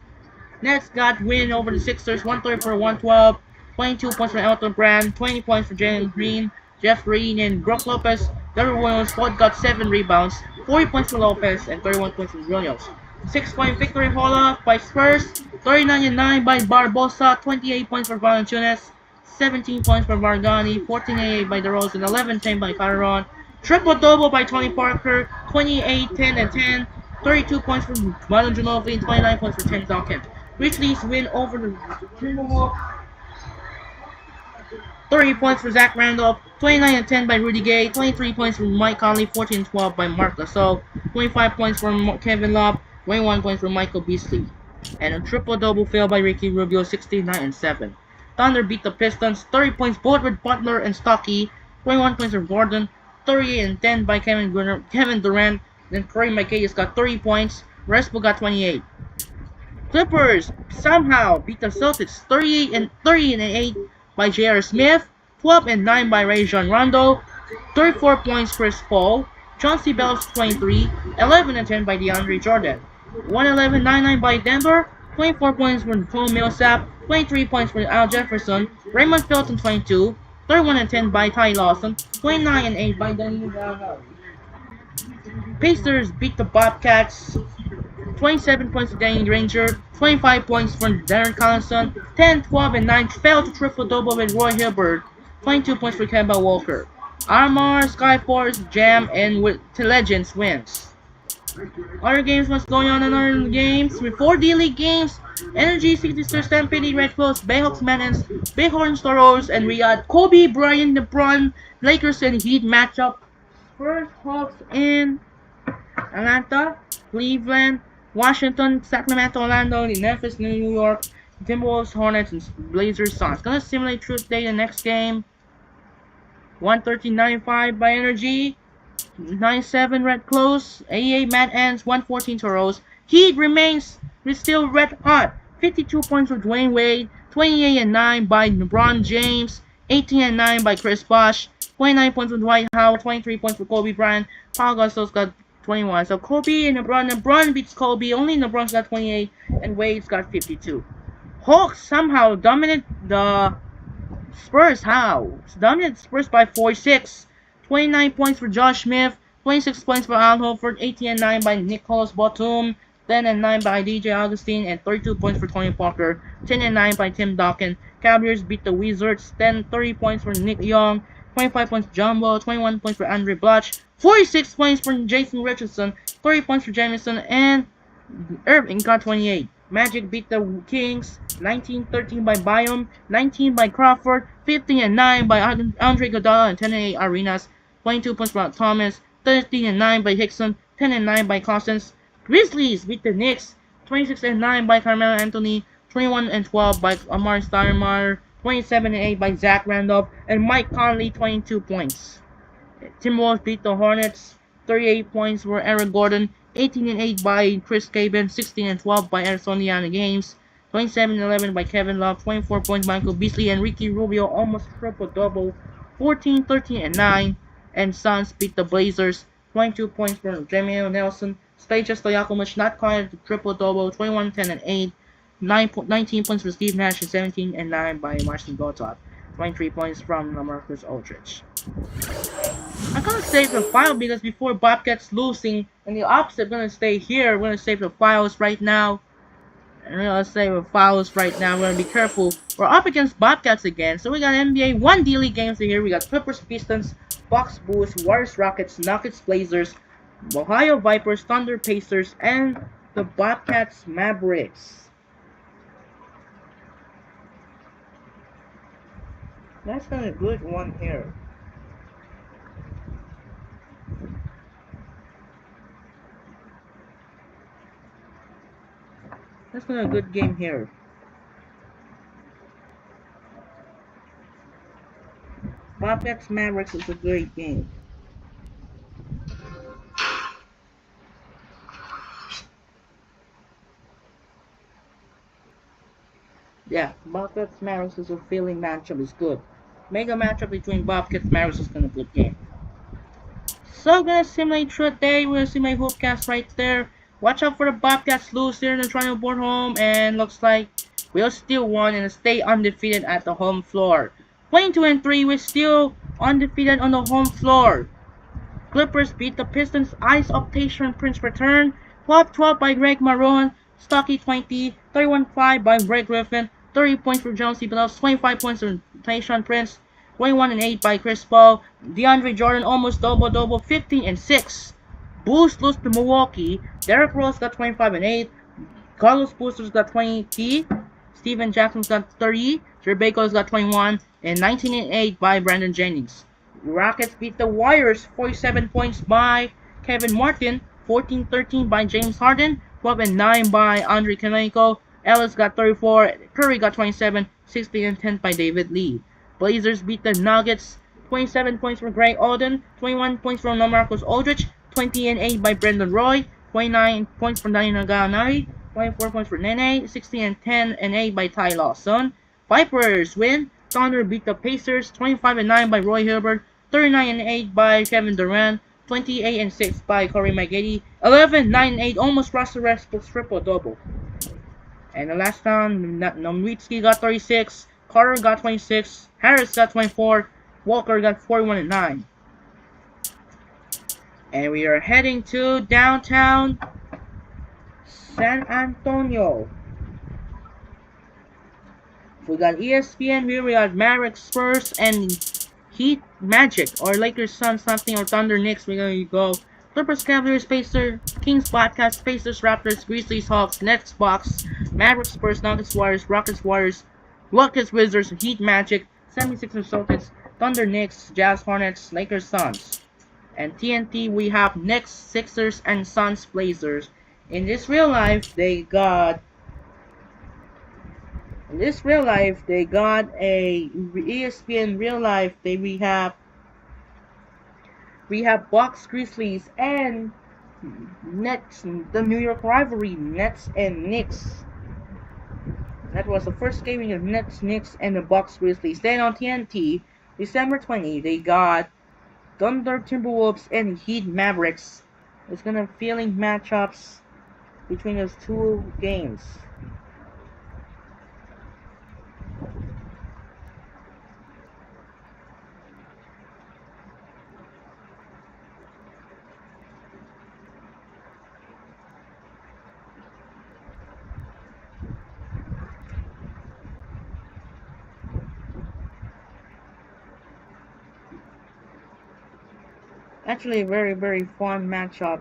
Nets got win over the Sixers, 134-112. 22 points for Elton Brand, 20 points for Jalen Green, Jeff Green, and Brook Lopez. Derrick Williams both got 7 rebounds, 40 points for Lopez, and 31 points for Williams. 6-point victory haul-off by Spurs, 39-9 by Barbosa, 28 points for Valanciunas, 17 points for Vargani, 14-8 by DeRozan, 11-10 by Kyron. Triple-double by Tony Parker, 28, 10, and 10. 32 points for Marlon Ginobili, and 29 points for Tim Duncan. Grizzlies win over the Timberwolves. 30 points for Zach Randolph, 29 and 10 by Rudy Gay, 23 points for Mike Conley, 14 and 12 by Mark Gasol, 25 points for Kevin Love, 21 points for Michael Beasley. And a triple-double fail by Ricky Rubio, 69 and 7. Thunder beat the Pistons, 30 points both with Butler and Stocky, 21 points for Gordon, 38 and 10 by Kevin Durant. Then Corey McKay got 30 points, Westbrook got 28. Clippers somehow beat the Celtics 30 and 8 by J.R. Smith, 12 and 9 by Rajon Rondo, 34 points for Chris Paul, Chauncey Billups 23, 11 and 10 by DeAndre Jordan, 111-99 by Denver, 24 points for Paul Millsap, 23 points for Al Jefferson, Raymond Felton 22, 31 and 10 by Ty Lawson, 29 and 8 by Daniel Gallinari. Pacers beat the Bobcats 27 points for Danny Granger, 25 points for Darren Collison, 10, 12, and 9 fell to triple-double with Roy Hibbert, 22 points for Kemba Walker. Armor, Skyforce, Jam, and with Legends wins. Other games, what's going on in other games? With 4 D-League games, Energy, 66ers, Stampede, Red Close, Bayhawks, Manans, Bighorns, Toros, and Riyadh. Kobe Bryant, LeBron, Lakers, and Heat matchup. First, Hawks in Atlanta, Cleveland, Washington, Sacramento, Orlando, Memphis, New York, Timberwolves, Hornets, and Blazers, Suns. Gonna simulate truth day the next game. 113.95 by Energy, 97 Red Close, 88 Mad Ants, 114 Toros. Heat remains still red hot. 52 points for Dwayne Wade, 28 and 9 by LeBron James, 18 and 9 by Chris Bosh, 29 points for Dwight Howard, 23 points for Kobe Bryant. Paul Gasol's got 21. So Kobe and LeBron beats Kobe. Only LeBron's got 28, and Wade's got 52. Hawks somehow dominate the Spurs. How? Dominate Spurs by 46. 29 points for Josh Smith. 26 points for Al Horford. 18 and 9 by Nicholas Batum. 10 and 9 by DJ Augustine. And 32 points for Tony Parker. 10 and 9 by Tim Duncan. Cavaliers beat the Wizards. 30 points for Nick Young. 25 points for Jumbo. 21 points for Andre Blatch. 46 points for Jason Richardson. 30 points for Jamison. And Irving got 28. Magic beat the Kings 19-13 by Byam, 19 by Crawford, 15 and 9 by Andre Iguodala, and 10 and 8 Arenas. 22 points by Thomas, 13 and 9 by Hickson, 10 and 9 by Cousins. Grizzlies beat the Knicks 26 and 9 by Carmelo Anthony, 21 and 12 by Amar Stoudemire, 27 and 8 by Zach Randolph, and Mike Conley 22 points. Timberwolves beat the Hornets 38 points for Eric Gordon, 18 and 8 by Chris Cabin, 16 and 12 by Arizona Games, 27 and 11 by Kevin Love, 24 points Michael Beasley, and Ricky Rubio almost triple-double, 14, 13 and 9, and Suns beat the Blazers, 22 points for Jameer Nelson, Stajas Stojakovic not quite a triple-double, 21, 10 and 8, 19 points for Steve Nash, and 17 and 9 by Marcin Gortat, 23 points from LaMarcus Aldridge. I'm gonna save the file because before Bobcats losing, and the opposite, I'm gonna stay here. We're gonna save the files right now. And we're gonna save the files right now. We're gonna be careful. We're up against Bobcats again. So we got NBA 1 D-League games here. We got Clippers, Pistons, Bucks, Bulls, Warriors, Rockets, Nuggets, Blazers, Ohio Vipers, Thunder, Pacers, and the Bobcats, Mavericks. That's kind of a good one here. That's been a good game here. Bobcats Mavericks is a great game. Yeah, Bobcats Mavericks is a feeling matchup. Is good. Mega matchup between Bobcats Mavericks is gonna be a good game. So gonna simulate Truth Day. We're gonna simulate Hoopcast right there. Watch out for the Bobcats lose here in the Toronto board home, and looks like we'll still won and stay undefeated at the home floor. 22 and 3, we're still undefeated on the home floor. Clippers beat the Pistons. Ice of Tayshaun Prince return. 12-12 by Greg Marone. Stocky 20. 31-5 by Greg Griffin. 30 points for Jonesy Billups. 25 points for Tayshaun Prince. 21 and 8 by Chris Paul. DeAndre Jordan almost double-double. 15 and 6. Bulls lose to Milwaukee. Derrick Rose got 25 and 8. Carlos Boosters got 20. Steven Jackson's got 30. Trebeco's got 21. And 19 and 8 by Brandon Jennings. Rockets beat the Warriors. 47 points by Kevin Martin. 14-13 by James Harden. 12 and 9 by Andre Kaneko. Ellis got 34. Curry got 27. 16 and 10 by David Lee. Blazers beat the Nuggets. 27 points for Greg Oden. 21 points from LaMarcus Aldridge. 20 and 8 by Brendan Roy. 29 points from Danilo Gallinari. 24 points for Nene. 16 and 10 and 8 by Ty Lawson. Vipers win. Thunder beat the Pacers. 25 and 9 by Roy Hilbert. 39 and 8 by Kevin Durant. 28 and 6 by Corey Maggette. 11, 9 and 8 almost crossed the rest of triple-double. And the last round, Nowitzki got 36. Carter got 26. Harris got 24. Walker got 41 and 9. And we are heading to downtown San Antonio. We got ESPN here. We got Mavericks, Spurs, and Heat, Magic, or Lakers, Suns, something, or Thunder, Knicks. We're gonna go Clippers, Cavaliers, Pacers, Kings, Bobcats, Pacers, Raptors, Grizzlies, Hawks, Nets, Bucks, Mavericks, Spurs, Nuggets, Warriors, Rockets, Warriors, Rockets, Wizards, Heat, Magic, 76ers, Celtics, Thunder, Knicks, Jazz, Hornets, Lakers, Suns. And TNT, we have Knicks, Sixers, and Suns, Blazers. In this real life, they got a ESPN real life. We have Bucks, Grizzlies, and Nets. The New York rivalry, Nets and Knicks. That was the first game of Nets, Knicks, and the Bucks, Grizzlies. Then on TNT, December 20, they got Thunder, Timberwolves, and Heat, Mavericks. It's gonna feeling matchups between those two games. Actually, a very, very fun matchup.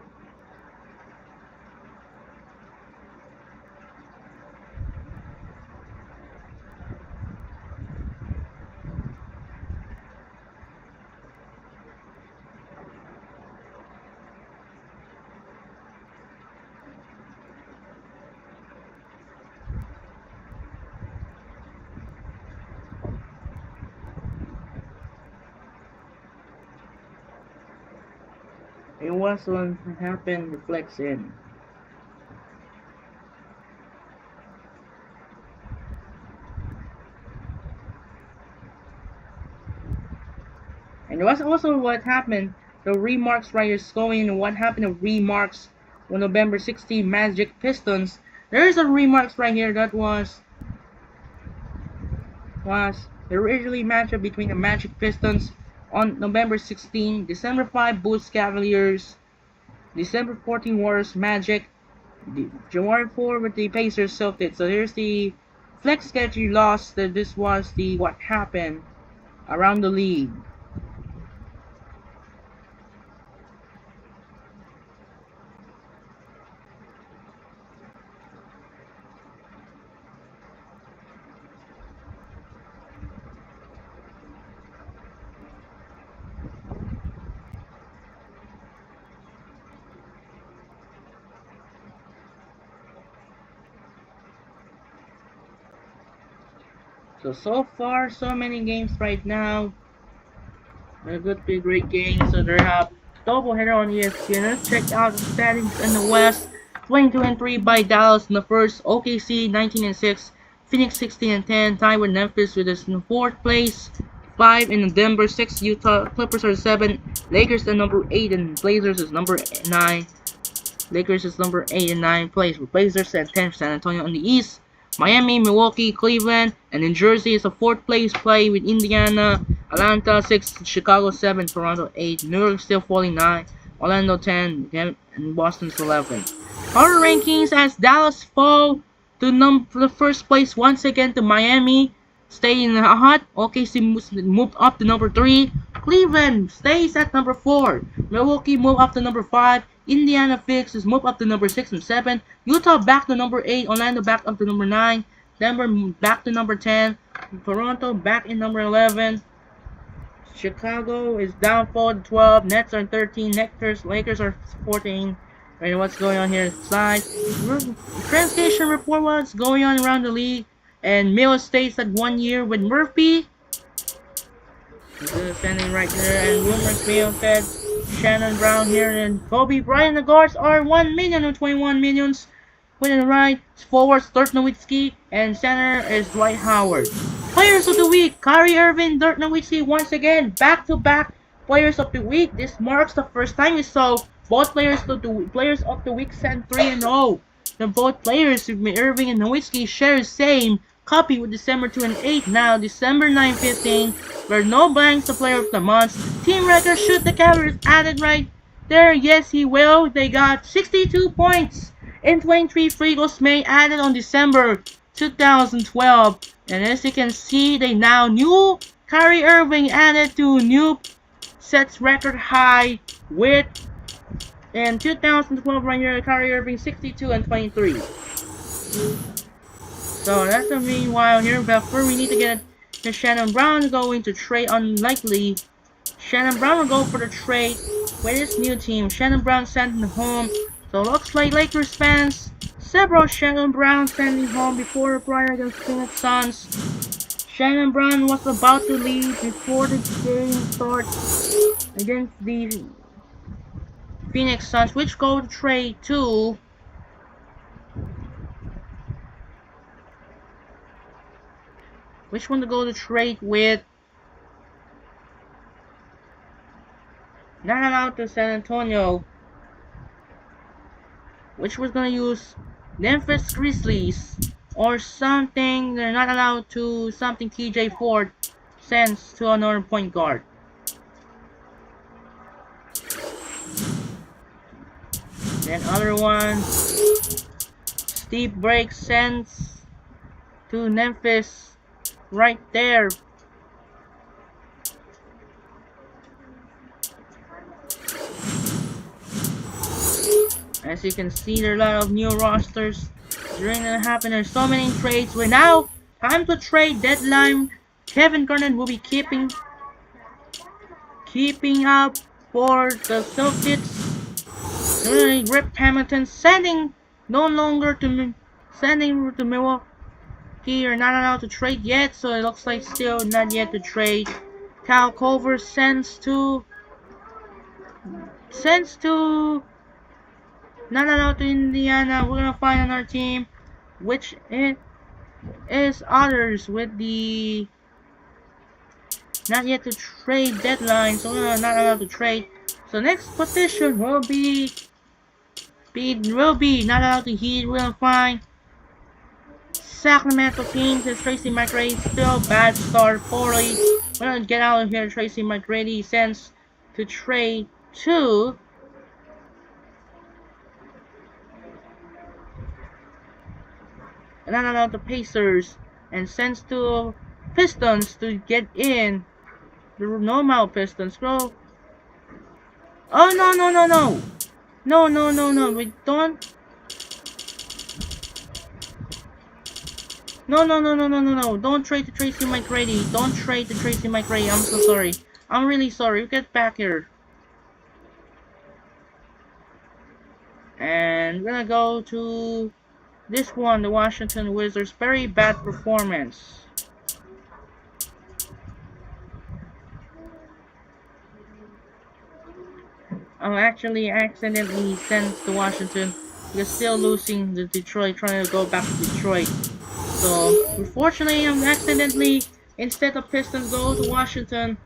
It was what happened reflects in. And it was also what happened, the remarks right here is going in what happened to remarks on November 16 Magic Pistons. There's a remarks right here that was the originally matchup between the Magic Pistons on November 16, December 5 Bulls Cavaliers, December 14 Warriors Magic, January 4 with the Pacers Celtics. So here's the flex schedule loss that this was the what happened around the league. So far, so many games right now. A good big great game. So they have doubleheader on ESPN. Let's check out the standings in the West. 22-3 by Dallas in the first. OKC 19-6. Phoenix 16-10. Tied with Memphis with us in fourth place. 5 in Denver. 6 Utah. Clippers are 7. Lakers are number 8 and Blazers is number 9. Lakers is number 8 and 9 place with Blazers and 10 San Antonio on the East. Miami, Milwaukee, Cleveland, and New Jersey is a 4th place play with Indiana, Atlanta 6, Chicago 7, Toronto 8, New York still falling 9, Orlando 10, and Boston's 11. Our rankings as Dallas fall to the first place once again to Miami, stay in the hot. OKC moved up to number 3. Cleveland stays at number 4. Milwaukee moved up to number 5. Indiana Phoenix is moved up to number 6 and 7. Utah back to number 8. Orlando back up to number 9. Denver back to number 10. Toronto back in number 11. Chicago is down 4 to 12. Nets are 13. Lakers are 14. And what's going on here inside? Translation report what's going on around the league. And Miller stays at 1 year with Murphy. Standing right there. And rumors may have said Shannon Brown here and Kobe Bryant. The guards are 1 million or 21 millions. With the right, forwards Dirk Nowitzki, and center is Dwight Howard. Players of the week, Kyrie Irving, Dirk Nowitzki once again, back-to-back players of the week. This marks the first time we saw both players of the week send 3-0. The both players, Irving and Nowitzki, share the same copy with December 2 and 8. Now, December 9-15, where no blanks the player of the month. Team record, shoot the Cavaliers added right there. Yes, he will. They got 62 points. And 23 free goals made added on December 2012. And as you can see, they now new Kyrie Irving added to new sets record high with in 2012 right here, Kyrie Irving 62 and 23. So that's the meanwhile here. But first we need to get the Shannon Brown going to trade unlikely. Shannon Brown will go for the trade with his new team. Shannon Brown sent home. So looks like Lakers fans, several Shannon Brown sending home before the prior against Phoenix Suns. Shannon Brown was about to leave before the game starts against the Phoenix Suns, which go to trade to which one to go to trade with? Not out to San Antonio. which was gonna use Memphis Grizzlies or something. They're not allowed to something TJ Ford sends to another point guard. Then other one, Steve Break sends to Memphis right there. As you can see, there are a lot of new rosters during the happen. There's so many trades. We're now time to trade deadline. Kevin Garnett will be keeping up for the Celtics. Rip Hamilton sending no longer to sending to Milwaukee. You're not allowed to trade yet, so it looks like still not yet to trade. Cal Culver sends to not allowed to Indiana. We're gonna find another team, which is others with the not yet to trade deadline, so we're not allowed to trade. So next position will be not allowed to Heat. We're gonna find Sacramento Kings. As Tracy McGrady still bad start poorly. We're gonna get out of here. Tracy McGrady sends to trade to not allowed the Pacers and sends to Pistons to get in. The normal Pistons go. Oh no no no no. No no no no. We don't. No no no no no no no. Don't trade to Tracy McGrady. Don't trade to Tracy McGrady. I'm so sorry. I'm really sorry. Get back here. And we're gonna go to this one, the Washington Wizards. Very bad performance. Actually accidentally sent to Washington. We're still losing the Detroit, trying to go back to Detroit. So, unfortunately, I'm accidentally, instead of Pistons go to Washington,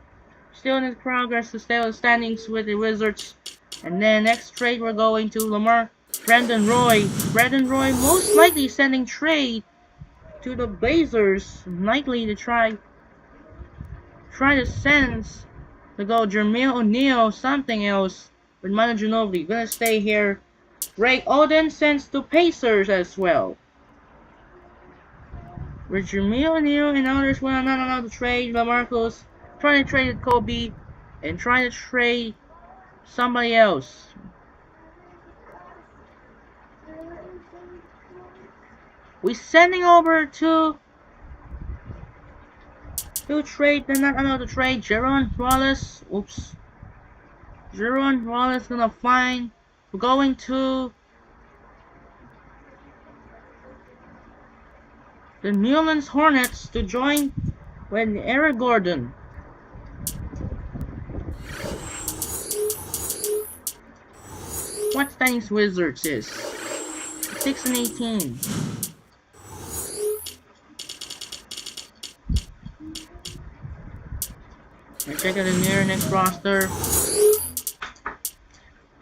still in progress to stay on standings with the Wizards. And then next trade we're going to Brandon Roy. Brandon Roy most likely sending trade to the Blazers, likely to try to send to go Jermaine O'Neal, something else with Manu Ginobili. Gonna stay here. Ray Oden sends to Pacers as well. With Jermaine O'Neal and others were not allowed to trade. LaMarcus trying to trade Kobe and trying to trade somebody else. We're sending over to trade. They're not allowed to trade. Jaron Wallace. Oops. Jaron Wallace gonna find. We're going to the New Orleans Hornets to join with Eric Gordon. What standings Wizards is 6 and 18. And check out the next roster.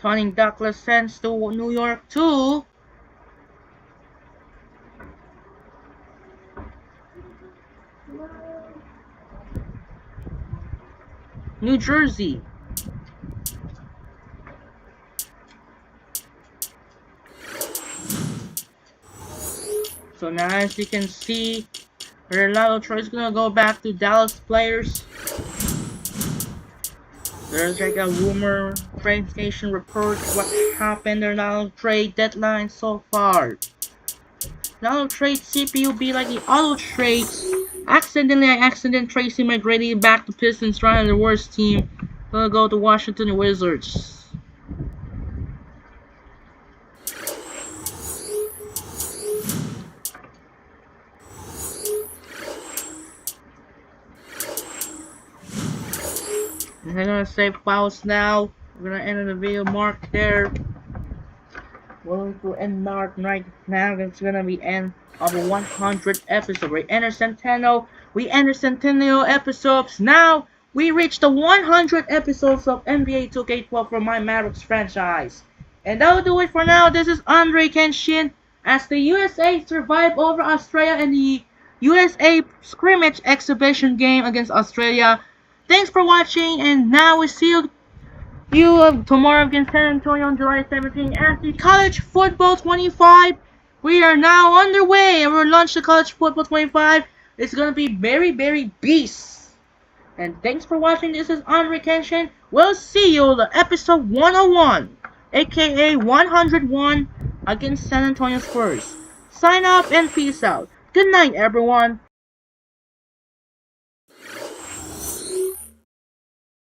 Tony Douglas sends to New York too. New Jersey. So now as you can see, Relado Troy's gonna go back to Dallas players. There's like a rumor, trade station report what happened in the trade deadline so far. Now trade CPU be like the auto trades. Accident Tracy McGrady back to Pistons, trying the worst team. Gonna go to Washington Wizards. And I'm gonna save files now. We're gonna end the video mark there. We're going to end mark right now. It's gonna be end of a 100th episode. We enter Centennial. We enter Centennial episodes. Now we reach the 100 episodes of NBA 2K12 for my Mavericks franchise. And that'll do it for now. This is Andre Kenshin as the USA survived over Australia in the USA scrimmage exhibition game against Australia. Thanks for watching, and now we see you tomorrow against San Antonio on July 17th as the College Football 25. We are now underway and we'll launch the College Football 25. It's gonna be very, very beast. And thanks for watching. This is Andre Kenshin. We'll see you in episode 101, aka 101 against San Antonio Spurs. Sign up and peace out. Good night, everyone.